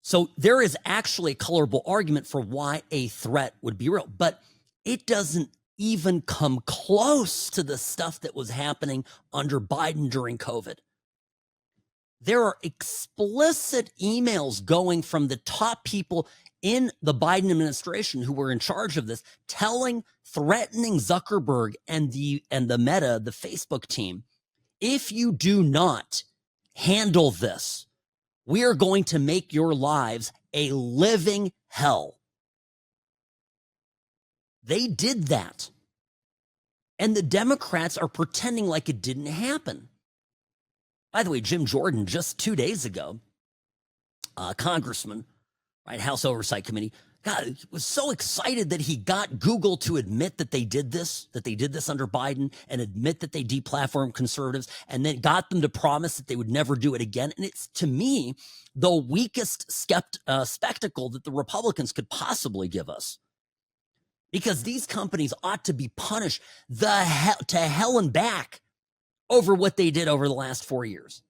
So there is actually a colorable argument for why a threat would be real, but it doesn't even come close to the stuff that was happening under Biden during COVID. There are explicit emails going from the top people in the Biden administration who were in charge of this, threatening Zuckerberg and the Meta, the Facebook team, if you do not handle this, we are going to make your lives a living hell. They did that. And the Democrats are pretending like it didn't happen. By the way, Jim Jordan, just 2 days ago, congressman, right, House Oversight Committee, God, was so excited that he got Google to admit that they did this under Biden, and admit that they deplatformed conservatives, and then got them to promise that they would never do it again. And it's, to me, the weakest spectacle that the Republicans could possibly give us. Because these companies ought to be punished to hell and back over what they did over the last 4 years.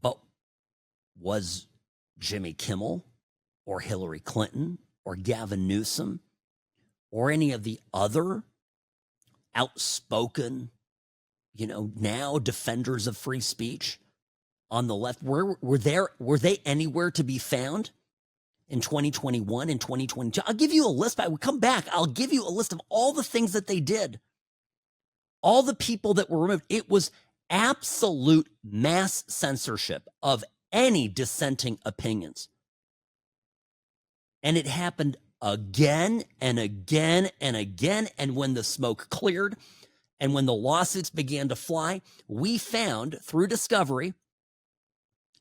But was Jimmy Kimmel or Hillary Clinton or Gavin Newsom or any of the other outspoken, now defenders of free speech on the left, were they anywhere to be found in 2021 and 2022? I'll give you a list. I will come back. I'll give you a list of all the things that they did. All the people that were removed. It was absolute mass censorship of any dissenting opinions. And it happened again and again and again. And when the smoke cleared and when the lawsuits began to fly, we found through discovery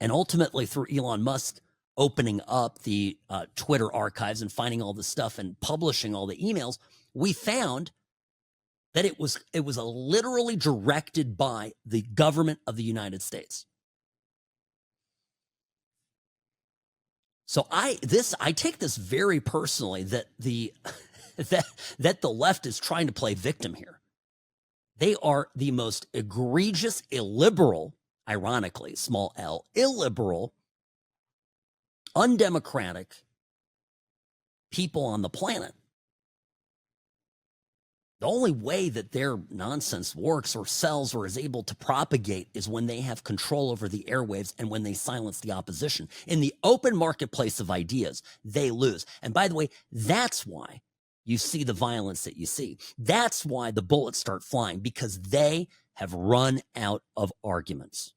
and ultimately through Elon Musk opening up the Twitter archives and finding all the stuff and publishing all the emails, we found that it was literally directed by the government of the United States. So I take this very personally that that the left is trying to play victim here. They are the most egregious, illiberal, ironically, small l, illiberal, undemocratic people on the planet. The only way that their nonsense works or sells or is able to propagate is when they have control over the airwaves and when they silence the opposition. In the open marketplace of ideas, they lose. And by the way, that's why you see the violence that you see. That's why the bullets start flying, because they have run out of arguments.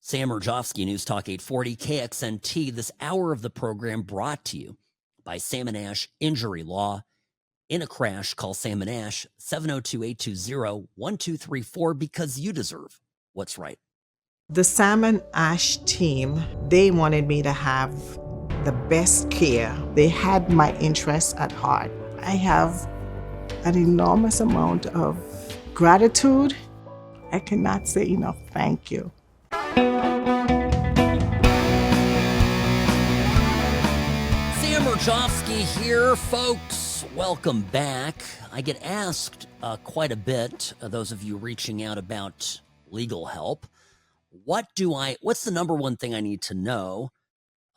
Sam Mirejovsky, News Talk 840, KXNT. This hour of the program brought to you by Sam & Ash Injury Law. In a crash, call Sam & Ash, 702-820-1234, because you deserve what's right. The Sam & Ash team, they wanted me to have the best care. They had my interests at heart. I have an enormous amount of gratitude. I cannot say enough thank you. Sam Mirejovsky here, folks. Welcome back. I get asked quite a bit, those of you reaching out about legal help. What's the number one thing I need to know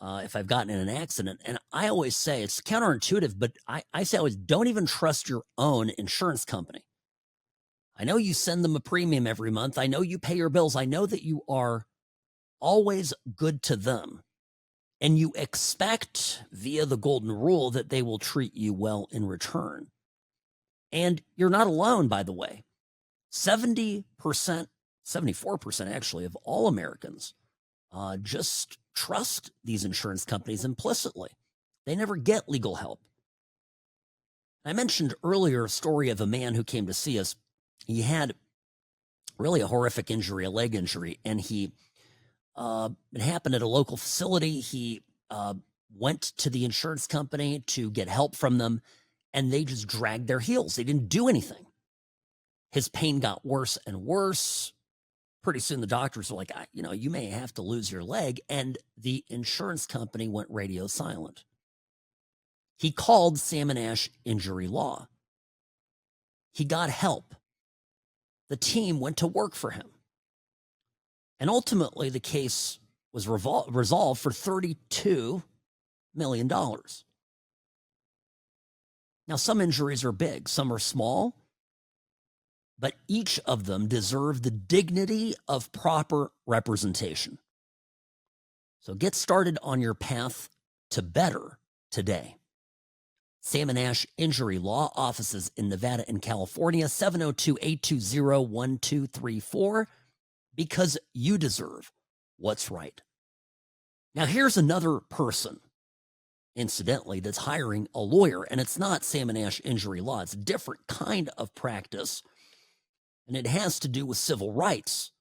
if I've gotten in an accident? And I always say, it's counterintuitive, but I say always, don't even trust your own insurance company. I know you send them a premium every month. I know you pay your bills. I know that you are always good to them. And you expect via the golden rule that they will treat you well in return. And you're not alone, by the way. 70%, 74% actually, of all Americans just trust these insurance companies implicitly. They never get legal help. I mentioned earlier a story of a man who came to see us. He had really a horrific injury, a leg injury, and he It happened at a local facility. He went to the insurance company to get help from them, and they just dragged their heels. They didn't do anything. His pain got worse and worse. Pretty soon the doctors were like, you may have to lose your leg. And the insurance company went radio silent. He called Salmon Ash Injury Law. He got help. The team went to work for him. And ultimately, the case was resolved for $32 million. Now, some injuries are big, some are small, but each of them deserve the dignity of proper representation. So get started on your path to better today. Salmon Ash Injury Law, offices in Nevada and California, 702-820-1234, because you deserve what's right. Now, here's another person, incidentally, that's hiring a lawyer, and it's not Salmon Ash Injury Law. It's a different kind of practice, and it has to do with civil rights.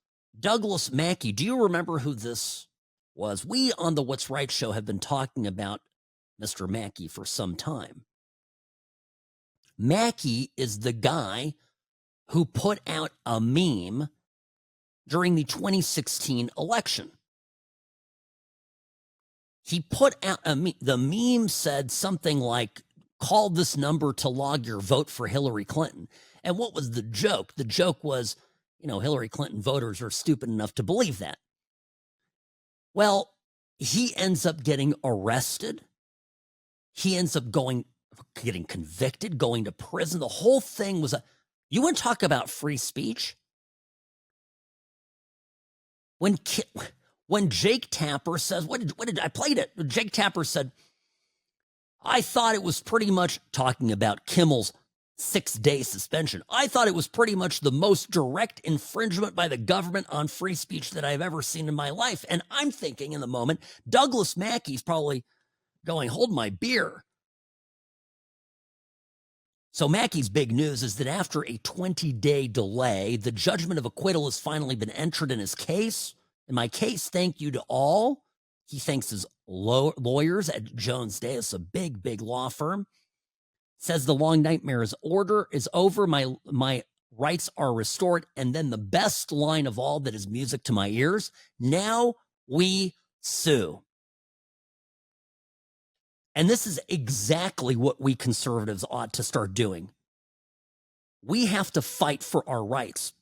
Douglas Mackey, do you remember who this was? We on the What's Right show have been talking about Mr. Mackey for some time. Mackey is the guy who put out a meme during the 2016 election. He put out the meme said something like, call this number to log your vote for Hillary Clinton. And what was the joke? The joke was, Hillary Clinton voters are stupid enough to believe that. Well, he ends up getting arrested. He ends up getting convicted, going to prison. The whole thing was you want to talk about free speech? When Jake Tapper says, what did I played it? Jake Tapper said, I thought it was pretty much talking about Kimmel's 6-day suspension. I thought it was pretty much the most direct infringement by the government on free speech that I've ever seen in my life. And I'm thinking in the moment, Douglas Mackey's probably going, hold my beer. So Mackey's big news is that after a 20-day delay, the judgment of acquittal has finally been entered in his case. In my case, thank you to all. He thanks his lawyers at Jones Day. It's a big, big law firm. Says the long nightmare is over. My rights are restored. And then the best line of all that is music to my ears. Now we sue. And this is exactly what we conservatives ought to start doing. We have to fight for our rights.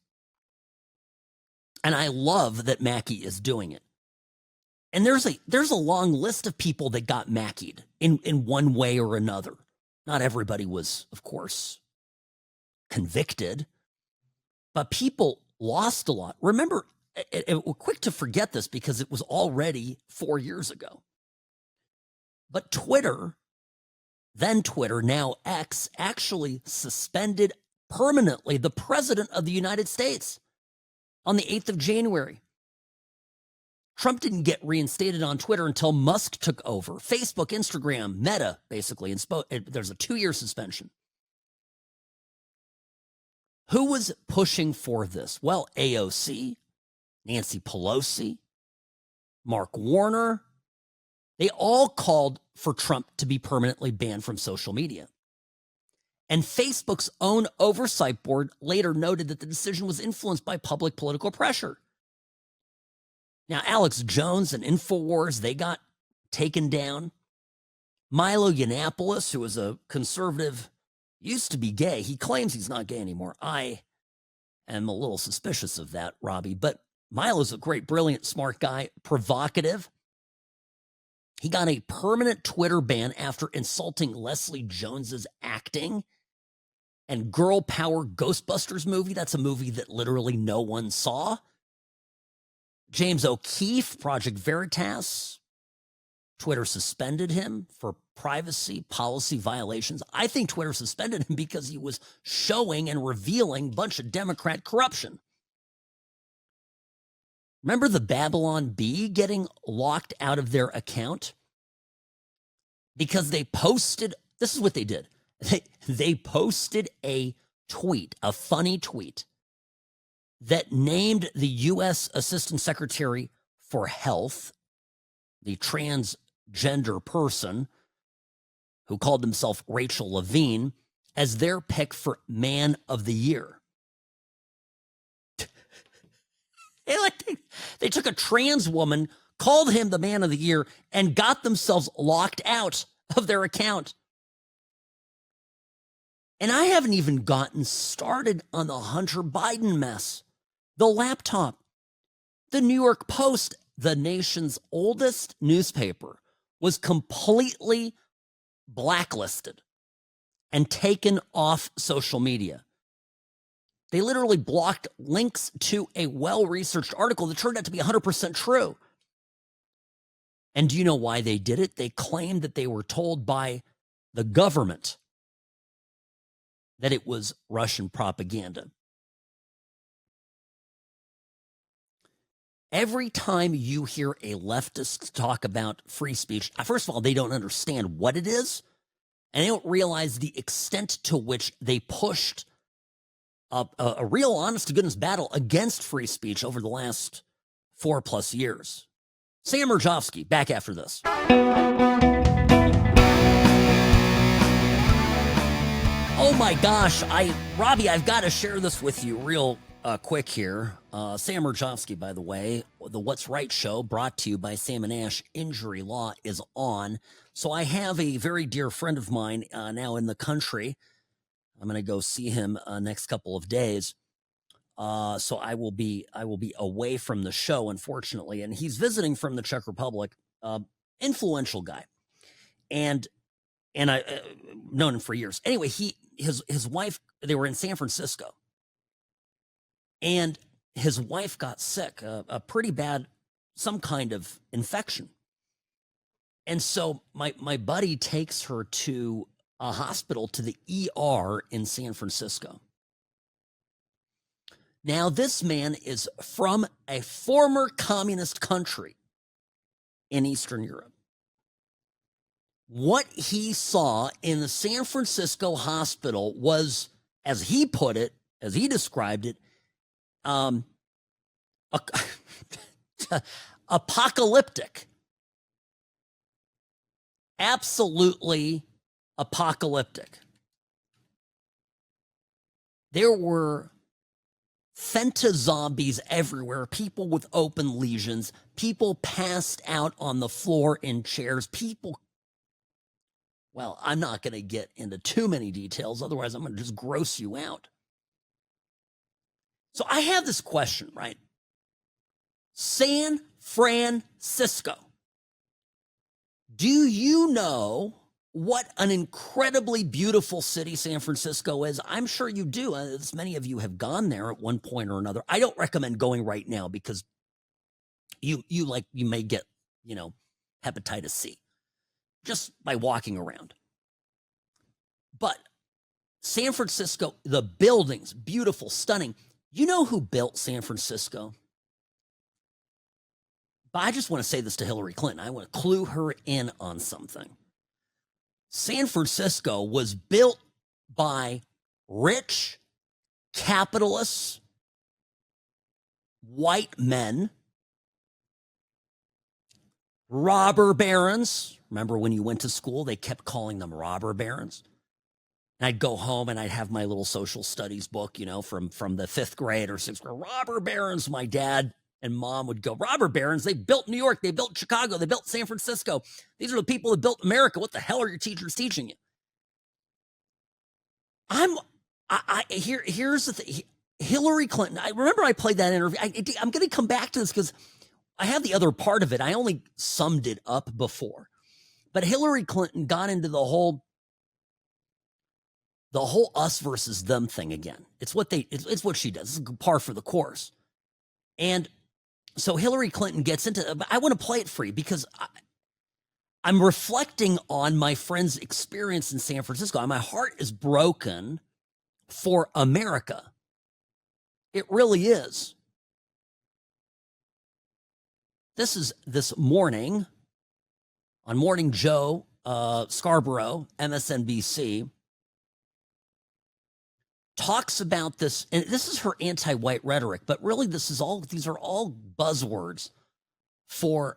And I love that Mackey is doing it. And there's a long list of people that got Mackeyed in one way or another. Not everybody was, of course, convicted, but people lost a lot. Remember, we're quick to forget this because it was already 4 years ago. But Twitter, then Twitter, now X, actually suspended permanently the president of the United States on the 8th of January. Trump didn't get reinstated on Twitter until Musk took over. Facebook, Instagram, Meta, basically, there's a 2-year suspension. Who was pushing for this? Well, AOC, Nancy Pelosi, Mark Warner, they all called for Trump to be permanently banned from social media. And Facebook's own oversight board later noted that the decision was influenced by public political pressure. Now, Alex Jones and InfoWars, they got taken down. Milo Yiannopoulos, who was a conservative, used to be gay. He claims he's not gay anymore. I am a little suspicious of that, Robbie. But Milo's a great, brilliant, smart guy, provocative. He got a permanent Twitter ban after insulting Leslie Jones's acting and Girl Power Ghostbusters movie. That's a movie that literally no one saw. James O'Keefe, Project Veritas, Twitter suspended him for privacy policy violations. I think Twitter suspended him because he was showing and revealing a bunch of Democrat corruption. Remember the Babylon Bee getting locked out of their account? Because they posted, this is what they did. They posted a tweet, a funny tweet, that named the U.S. Assistant Secretary for Health, the transgender person who called himself Rachel Levine, as their pick for Man of the Year. They took a trans woman, called him the Man of the Year, and got themselves locked out of their account. And I haven't even gotten started on the Hunter Biden mess. The laptop. The New York Post, the nation's oldest newspaper, was completely blacklisted and taken off social media. They literally blocked links to a well-researched article that turned out to be 100% true. And do you know why they did it? They claimed that they were told by the government that it was Russian propaganda. Every time you hear a leftist talk about free speech, first of all, they don't understand what it is, and they don't realize the extent to which they pushed a real honest-to-goodness battle against free speech over the last 4+ years. Sam Mirejovsky, back after this. Oh my gosh, Robbie, I've got to share this with you real quick here. Sam Mirejovsky, by the way, the What's Right show, brought to you by Sam and Ash Injury Law, is on. So I have a very dear friend of mine now in the country. I'm going to go see him next couple of days. So I will be away from the show, unfortunately, and he's visiting from the Czech Republic. Influential guy, and I known him for years. Anyway, his wife, they were in San Francisco, and his wife got sick, a pretty bad, some kind of infection. And so my buddy takes her to a hospital, to the ER in San Francisco. Now, this man is from a former communist country in Eastern Europe. What he saw in the San Francisco hospital was, as he put it, as he described it, apocalyptic. Absolutely apocalyptic. There were fentazombies everywhere, people with open lesions, people passed out on the floor in chairs, people. Well, I'm not going to get into too many details, otherwise I'm going to just gross you out. So I have this question, right? San Francisco. Do you know what an incredibly beautiful city San Francisco is? I'm sure you do. As many of you have gone there at one point or another. I don't recommend going right now because you may get, hepatitis C just by walking around. But San Francisco, the buildings, beautiful, stunning. You know who built San Francisco? But I just want to say this to Hillary Clinton. I want to clue her in on something. San Francisco was built by rich, capitalists, white men, robber barons. Remember when you went to school, they kept calling them robber barons? And I'd go home and I'd have my little social studies book, from the 5th grade or 6th grade. Robber barons. My dad and mom would go, robber barons, they built New York, they built Chicago, they built San Francisco. These are the people that built America. What the hell are your teachers teaching you? Here's the thing. Hillary Clinton, I remember I played that interview. I'm going to come back to this because I have the other part of it. I only summed it up before. But Hillary Clinton got into the whole us versus them thing again. It's what she does. It's par for the course. And so Hillary Clinton gets into it. I want to play it for you because I'm reflecting on my friend's experience in San Francisco. And my heart is broken for America. It really is. This is this morning on Morning Joe, Scarborough, MSNBC, talks about this, and this is her anti-white rhetoric, but really these are all buzzwords for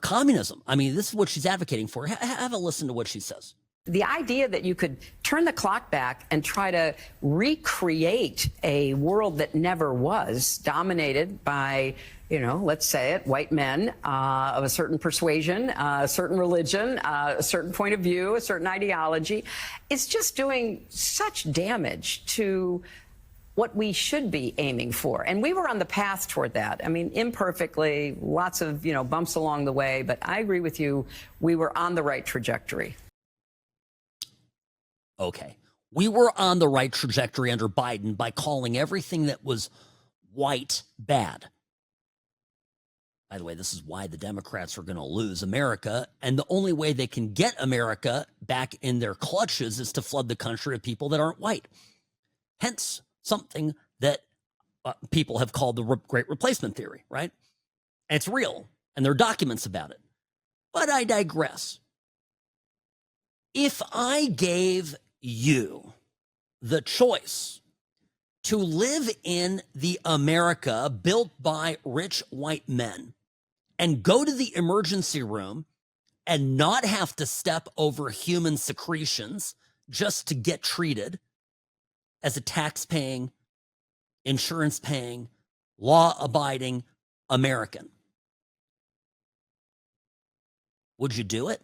communism. I mean, this is what she's advocating for. Have a listen to what she says. The idea that you could turn the clock back and try to recreate a world that never was, dominated by, you know, let's say it, white men of a certain persuasion, a certain religion, a certain point of view, a certain ideology, it's just doing such damage to what we should be aiming for. And we were on the path toward that. I mean, imperfectly, lots of, you know, bumps along the way, but I agree with you, we were on the right trajectory. Okay. We were on the right trajectory under Biden by calling everything that was white bad. By the way, this is why the Democrats are going to lose America. And the only way they can get America back in their clutches is to flood the country with people that aren't white. Hence, something that people have called the Great Replacement Theory, right? And it's real, and there are documents about it. But I digress. If I gave you the choice to live in the America built by rich white men and go to the emergency room and not have to step over human secretions just to get treated as a tax-paying, insurance-paying, law-abiding American, would you do it?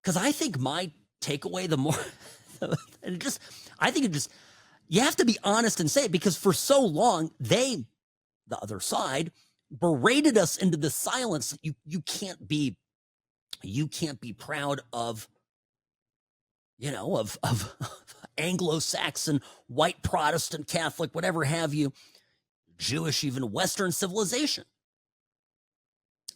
Because I think my takeaway, you have to be honest and say it, because for so long, the other side, berated us into the silence. You can't be proud of, you know, of Anglo-Saxon, white Protestant, Catholic, whatever have you, Jewish, even Western civilization.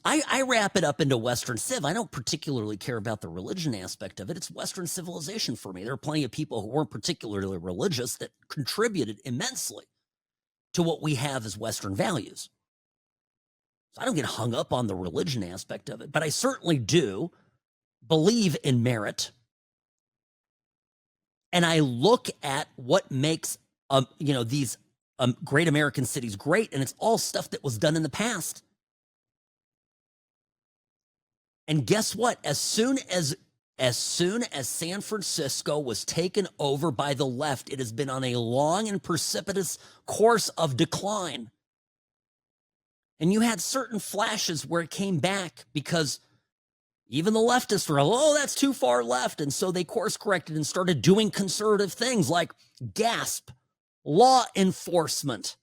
I wrap it up into Western civ. I don't particularly care about the religion aspect of it. It's Western civilization for me. There are plenty of people who weren't particularly religious that contributed immensely to what we have as Western values. So I don't get hung up on the religion aspect of it, but I certainly do believe in merit. And I look at what makes, these great American cities great, and it's all stuff that was done in the past. And guess what? As soon as San Francisco was taken over by the left, it has been on a long and precipitous course of decline. And you had certain flashes where it came back because even the leftists were, oh, that's too far left. And so they course corrected and started doing conservative things like GASP, law enforcement.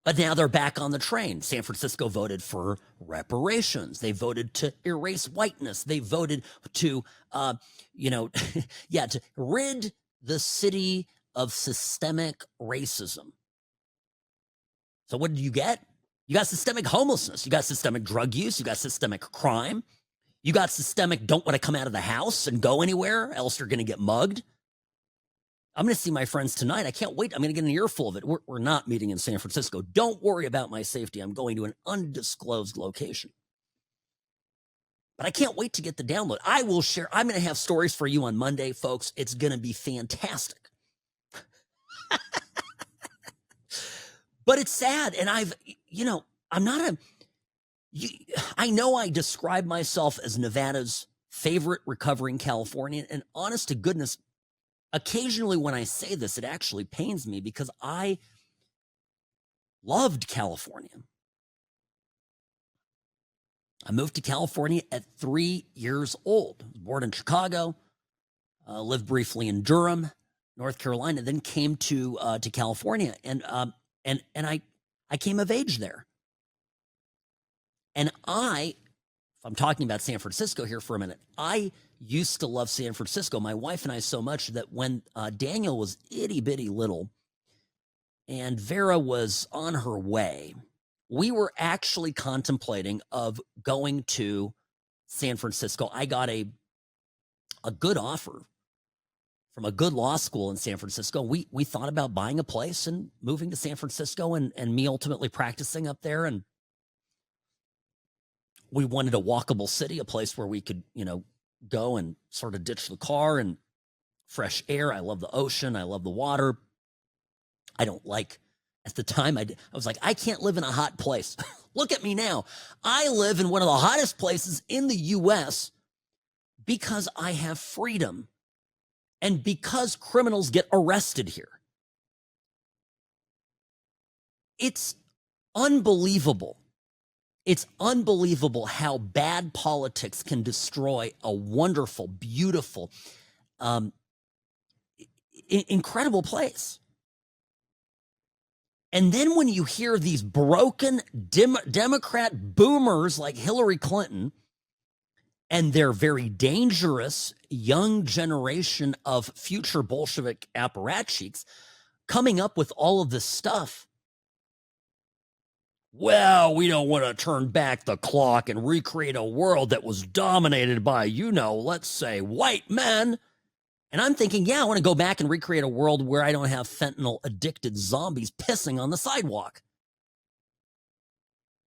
But now they're back on the train. San Francisco voted for reparations. They voted to erase whiteness. They voted to, to rid the city of systemic racism. So what did you get? You got systemic homelessness. You got systemic drug use. You got systemic crime. You got systemic don't want to come out of the house and go anywhere, else you're going to get mugged. I'm going to see my friends tonight. I can't wait. I'm going to get an earful of it. We're not meeting in San Francisco. Don't worry about my safety. I'm going to an undisclosed location. But I can't wait to get the download. I will share. I'm going to have stories for you on Monday, folks. It's going to be fantastic. But it's sad. And I know I describe myself as Nevada's favorite recovering Californian. And honest to goodness, occasionally when I say this, it actually pains me because I loved California. I moved to California at 3 years old. I was born in Chicago, lived briefly in Durham, North Carolina, then came to California, and I came of age there. And if I'm talking about San Francisco here for a minute, I used to love San Francisco, my wife and I, so much that when Daniel was itty bitty little and Vera was on her way, we were actually contemplating of going to San Francisco. I got a good offer from a good law school in San Francisco. We thought about buying a place and moving to San Francisco and me ultimately practicing up there. And we wanted a walkable city, a place where we could, go and sort of ditch the car and fresh air. I love the ocean. I love the water. I don't like At the time, I was like, I can't live in a hot place. Look at me now. I live in one of the hottest places in the U.S. because I have freedom and because criminals get arrested here. It's unbelievable. It's unbelievable how bad politics can destroy a wonderful, beautiful, incredible place. And then when you hear these broken Democrat boomers like Hillary Clinton and their very dangerous young generation of future Bolshevik apparatchiks coming up with all of this stuff, well, we don't want to turn back the clock and recreate a world that was dominated by, let's say, white men. And I'm thinking, yeah, I want to go back and recreate a world where I don't have fentanyl-addicted zombies pissing on the sidewalk.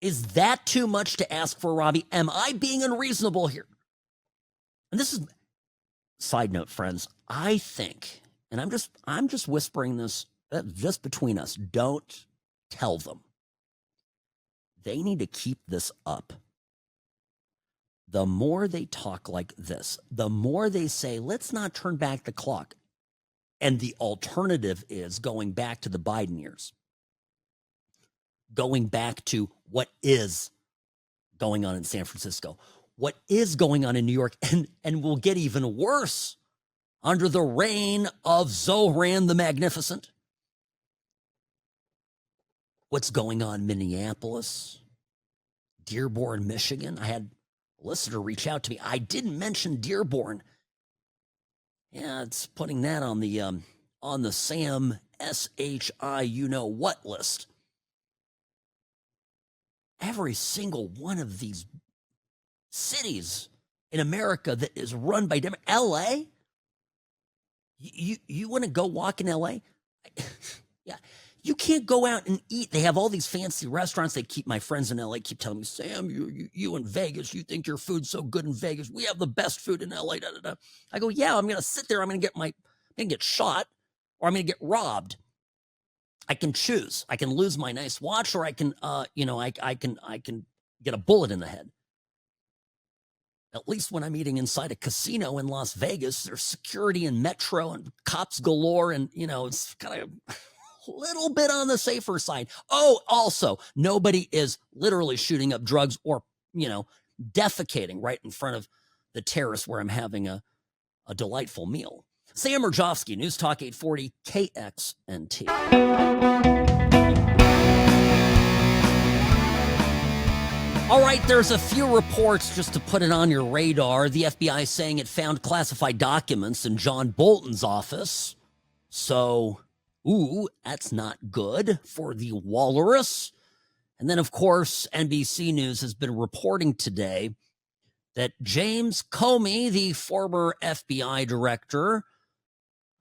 Is that too much to ask for, Robbie? Am I being unreasonable here? And this is, side note, friends, I think, and I'm just whispering this just between us, don't tell them. They need to keep this up. The more they talk like this, the more they say, let's not turn back the clock. And the alternative is going back to the Biden years. Going back to what is going on in San Francisco. What is going on in New York. And will get even worse under the reign of Zoran the Magnificent. What's going on in Minneapolis, Dearborn, Michigan. I had a listener reach out to me. I didn't mention Dearborn. Yeah, it's putting that on the Sam SHI you-know-what list. Every single one of these cities in America that is run by Democrats. L.A.? You want to go walk in L.A.? Yeah. You can't go out and eat. They have all these fancy restaurants. They keep, my friends in LA keep telling me, Sam, you in Vegas, you think your food's so good in Vegas. We have the best food in LA. Da, da, da. I go, yeah, I'm going to sit there. I'm going to get shot or I'm going to get robbed. I can choose. I can lose my nice watch or I can, I can get a bullet in the head. At least when I'm eating inside a casino in Las Vegas, there's security and metro and cops galore. And, it's kind of little bit on the safer side. Oh, also, nobody is literally shooting up drugs or, defecating right in front of the terrace where I'm having a delightful meal. Sam Mirejovsky, News Talk 840 KXNT. All right, there's a few reports just to put it on your radar. The FBI saying it found classified documents in John Bolton's office. So, that's not good for the walrus. And then, of course, NBC News has been reporting today that James Comey, the former FBI director,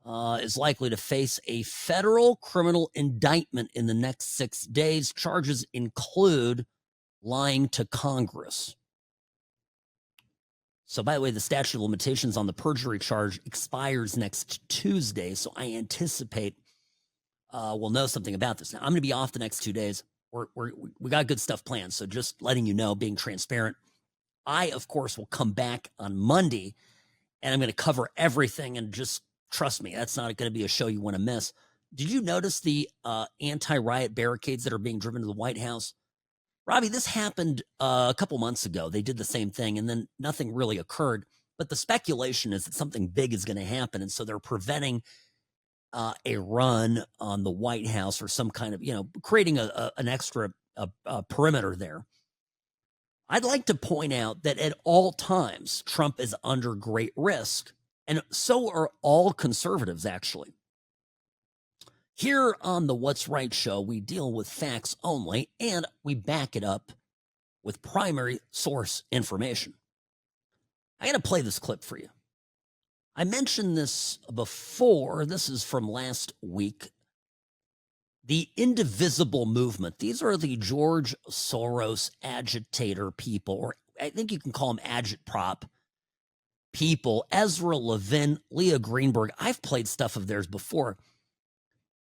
is likely to face a federal criminal indictment in the next 6 days. Charges include lying to Congress. So, by the way, the statute of limitations on the perjury charge expires next Tuesday, so I anticipate we'll know something about this. Now, I'm going to be off the next 2 days. We got good stuff planned, so just letting you know, being transparent. I, of course, will come back on Monday, and I'm going to cover everything, and just trust me, that's not going to be a show you want to miss. Did you notice the anti-riot barricades that are being driven to the White House? Robbie, this happened a couple months ago. They did the same thing, and then nothing really occurred. But the speculation is that something big is going to happen, and so they're preventing a run on the White House or some kind of, creating an extra perimeter there. I'd like to point out that at all times, Trump is under great risk, and so are all conservatives, actually. Here on the What's Right show, we deal with facts only, and we back it up with primary source information. I got to play this clip for you. I mentioned this before. This is from last week. The Indivisible Movement. These are the George Soros agitator people, or I think you can call them agitprop people. Ezra Levin, Leah Greenberg. I've played stuff of theirs before.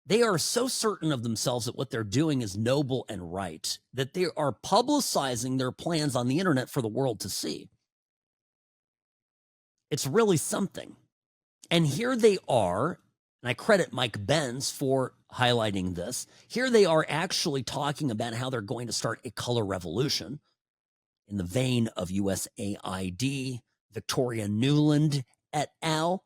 They are so certain of themselves that what they're doing is noble and right that they are publicizing their plans on the internet for the world to see. It's really something. And here they are, and I credit Mike Benz for highlighting this. Here they are actually talking about how they're going to start a color revolution in the vein of USAID, Victoria Nuland et al.,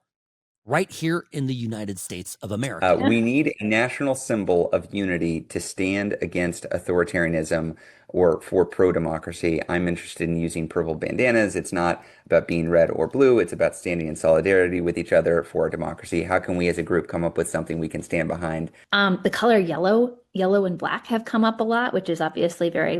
right here in the United States of America. We need a national symbol of unity to stand against authoritarianism or for pro-democracy. I'm interested in using purple bandanas. It's not about being red or blue. It's about standing in solidarity with each other for our democracy. How can we as a group come up with something we can stand behind? The color yellow and black have come up a lot, which is obviously very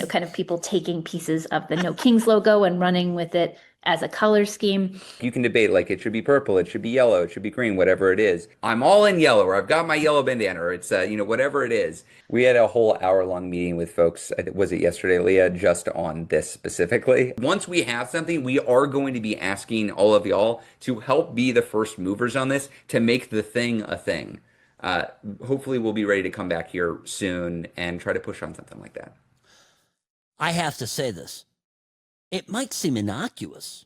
kind of people taking pieces of the No Kings logo and running with it as a color scheme. You can debate like it should be purple, it should be yellow, it should be green, whatever it is. I'm all in yellow, or I've got my yellow bandana, or it's whatever it is. We had a whole hour-long meeting with folks, was it yesterday, Leah, just on this specifically. Once we have something, we are going to be asking all of y'all to help be the first movers on this to make the thing a thing. Hopefully we'll be ready to come back here soon and try to push on something like that. I have to say this. It might seem innocuous.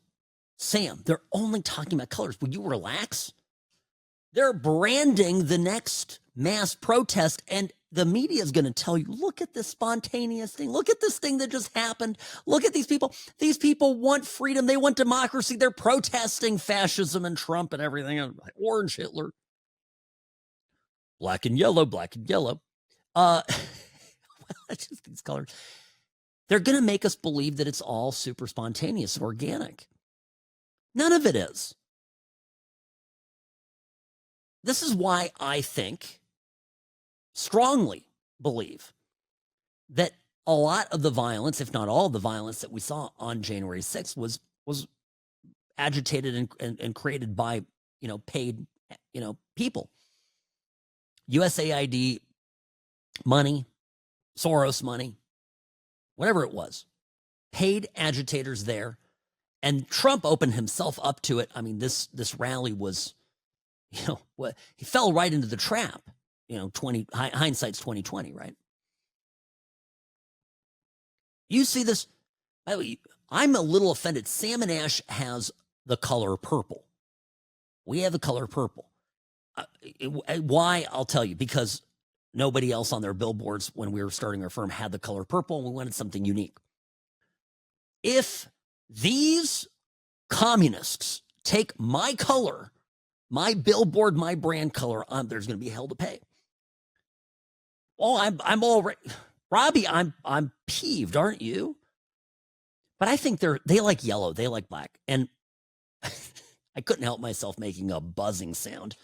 Sam, they're only talking about colors. Will you relax? They're branding the next mass protest, and the media is going to tell you, look at this spontaneous thing. Look at this thing that just happened. Look at these people. These people want freedom. They want democracy. They're protesting fascism and Trump and everything. Orange Hitler. Black and yellow, black and yellow. It's just these colors. They're going to make us believe that it's all super spontaneous, organic. None of it is. This is why I think, strongly believe, that a lot of the violence, if not all the violence that we saw on January 6th was agitated and created by, paid, people. USAID money, Soros money, whatever it was, paid agitators there, and Trump opened himself up to it. I mean, this rally was, he fell right into the trap. Hindsight's 2020, right? You see this? I'm a little offended. Sam and Ash has the color purple. We have the color purple. Why? I'll tell you. Because nobody else on their billboards when we were starting our firm had the color purple, and we wanted something unique. If these communists take my color, my billboard, my brand color, there's going to be hell to pay. Oh, I'm already, Robbie, I'm peeved, aren't you? But I think they like yellow, they like black, and I couldn't help myself making a buzzing sound.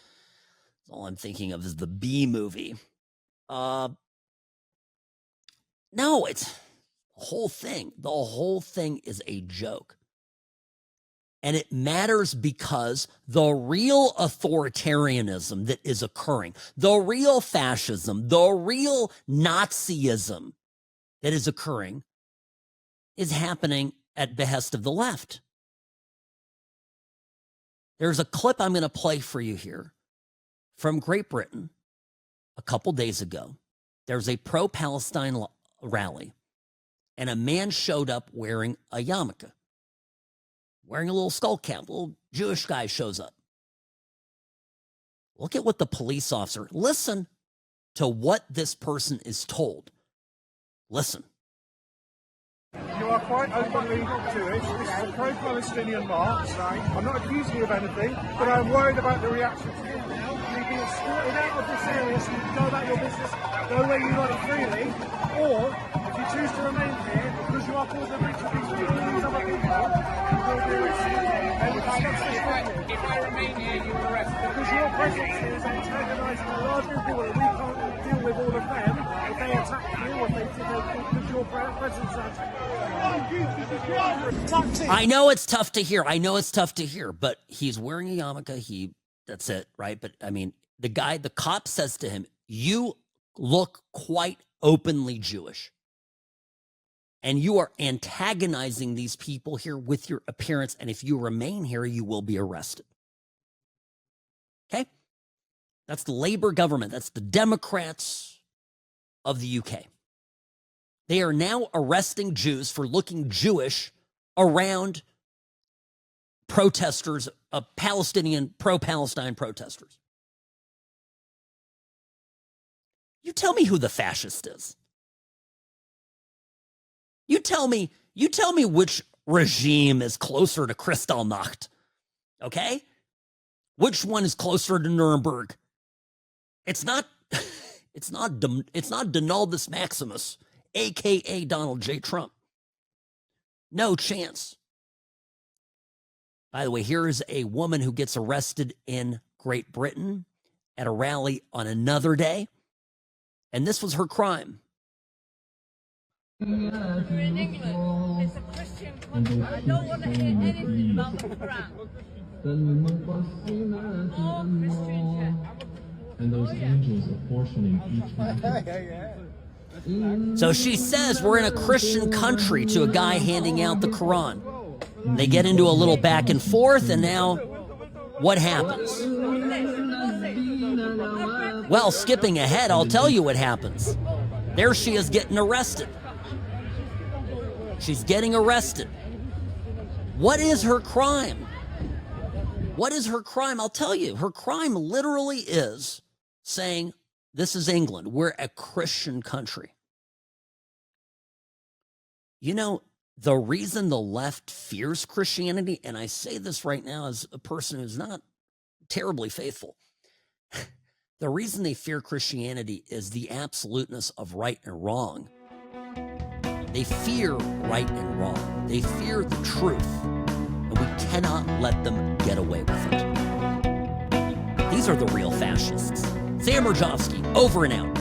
All I'm thinking of is the Bee movie. No, it's the whole thing. The whole thing is a joke. And it matters because the real authoritarianism that is occurring, the real fascism, the real Nazism that is occurring is happening at behest of the left. There's a clip I'm going to play for you here from Great Britain a couple days ago. There's a pro-Palestine rally, and a man showed up wearing a yarmulke, wearing a little skull cap. A little Jewish guy shows up. Look at what the police officer, listen to what this person is told. Listen. You are quite openly Jewish. This is a pro-Palestinian march. I'm not accusing you of anything, but I'm worried about the reaction to you now. You've been escorted out of this area so you can go about your business, go where you like freely, or if you choose to remain here, because you are causing a breach of peace with these other people, you will be arrested. And we discuss this with you. If I remain here, you will arrest me. Because your presence here is antagonising a large group of people, and we can't deal with all of them. If they attack you, or if they because your presence is antagonising. I know it's tough to hear. I know it's tough to hear, but he's wearing a yarmulke. That's it, right? But I mean, the cop says to him, you look quite openly Jewish. And you are antagonizing these people here with your appearance. And if you remain here, you will be arrested. Okay? That's the Labour government. That's the Democrats of the UK. They are now arresting Jews for looking Jewish around protesters, Palestinian, pro-Palestine protesters. You tell me who the fascist is. You tell me which regime is closer to Kristallnacht, okay? Which one is closer to Nuremberg? It's not Donaldus Maximus, aka Donald J. Trump. No chance. By the way, here is a woman who gets arrested in Great Britain at a rally on another day, and this was her crime. We're in England. It's a Christian country. I don't want to hear anything about the Quran. More Christian church. And those angels apportioning each one. So she says we're in a Christian country to a guy handing out the Quran. They get into a little back and forth, and now what happens? Well, skipping ahead, I'll tell you what happens. There she is getting arrested. She's getting arrested. What is her crime? What is her crime? I'll tell you. Her crime literally is saying, this is England. We're a Christian country. You know, the reason the left fears Christianity, and I say this right now as a person who's not terribly faithful, the reason they fear Christianity is the absoluteness of right and wrong. They fear right and wrong. They fear the truth, and we cannot let them get away with it. These are the real fascists. Sam Mirejovsky, over and out.